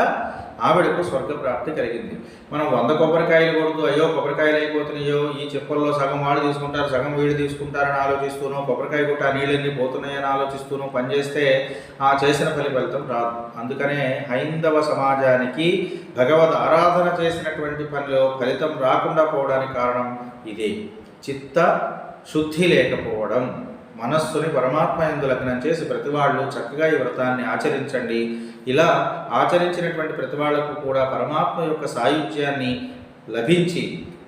ఆవిడకు స్వర్గప్రాప్తి కలిగింది. మనం 100 కొబ్బరికాయలు కొడుతూ అయ్యో కొబ్బరికాయలు అయిపోతున్నాయో, ఈ చెప్పుల్లో సగం వాళ్ళు తీసుకుంటారు సగం వీళ్ళు తీసుకుంటారని ఆలోచిస్తూనో, కొబ్బరికాయ కొట్టి ఆ నీళ్ళన్నీ పోతున్నాయని ఆలోచిస్తూనో పనిచేస్తే ఆ చేసిన ఫలితం రాదు. అందుకనే హైందవ సమాజానికి భగవద్ ఆరాధన చేసినటువంటి పనిలో ఫలితం రాకుండా పోవడానికి కారణం ఇదే, చిత్త శుద్ధి లేకపోవడం. మనస్సుని పరమాత్మ యందు లగ్నం చేసి ప్రతి వాళ్ళు చక్కగా ఈ వ్రతాన్ని ఆచరించండి. ఇలా ఆచరించినటువంటి ప్రతి వాళ్లకు కూడా పరమాత్మ యొక్క సాయుధ్యాన్ని లభించి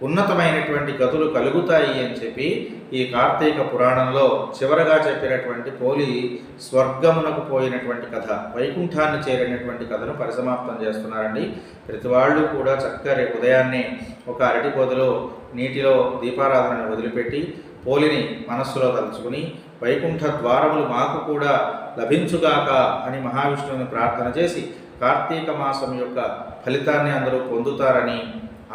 ఉన్నతమైనటువంటి గతులు కలుగుతాయి అని చెప్పి ఈ కార్తీక పురాణంలో చివరగా చెప్పినటువంటి పోలి స్వర్గమునకు పోయినటువంటి కథ, వైకుంఠాన్ని చేరినటువంటి కథను పరిసమాప్తం చేస్తున్నారండి. ప్రతి వాళ్ళు కూడా చక్కగా రేపు ఉదయాన్నే ఒక అరటి పొదలో నీటిలో దీపారాధనను వదిలిపెట్టి పోలిని మనస్సులో తలుచుకుని వైకుంఠ ద్వారములు మాకు కూడా లభించుగాక అని మహావిష్ణువుని ప్రార్థన చేసి కార్తీక మాసం యొక్క ఫలితాన్ని అందరూ పొందుతారని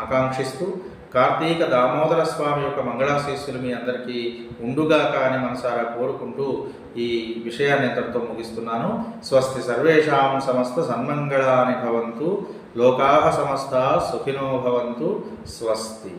ఆకాంక్షిస్తూ కార్తీక దామోదర స్వామి యొక్క మంగళాశీస్సులు మీ అందరికీ ఉండుగాక అని మనసారా కోరుకుంటూ ఈ విషయాన్ని ఇంతటితో ముగిస్తున్నాను. స్వస్తి సర్వేషాం సమస్త సన్మంగళాని భవంతు. లోకాః సమస్తాః సుఖినో భవంతు. స్వస్తి.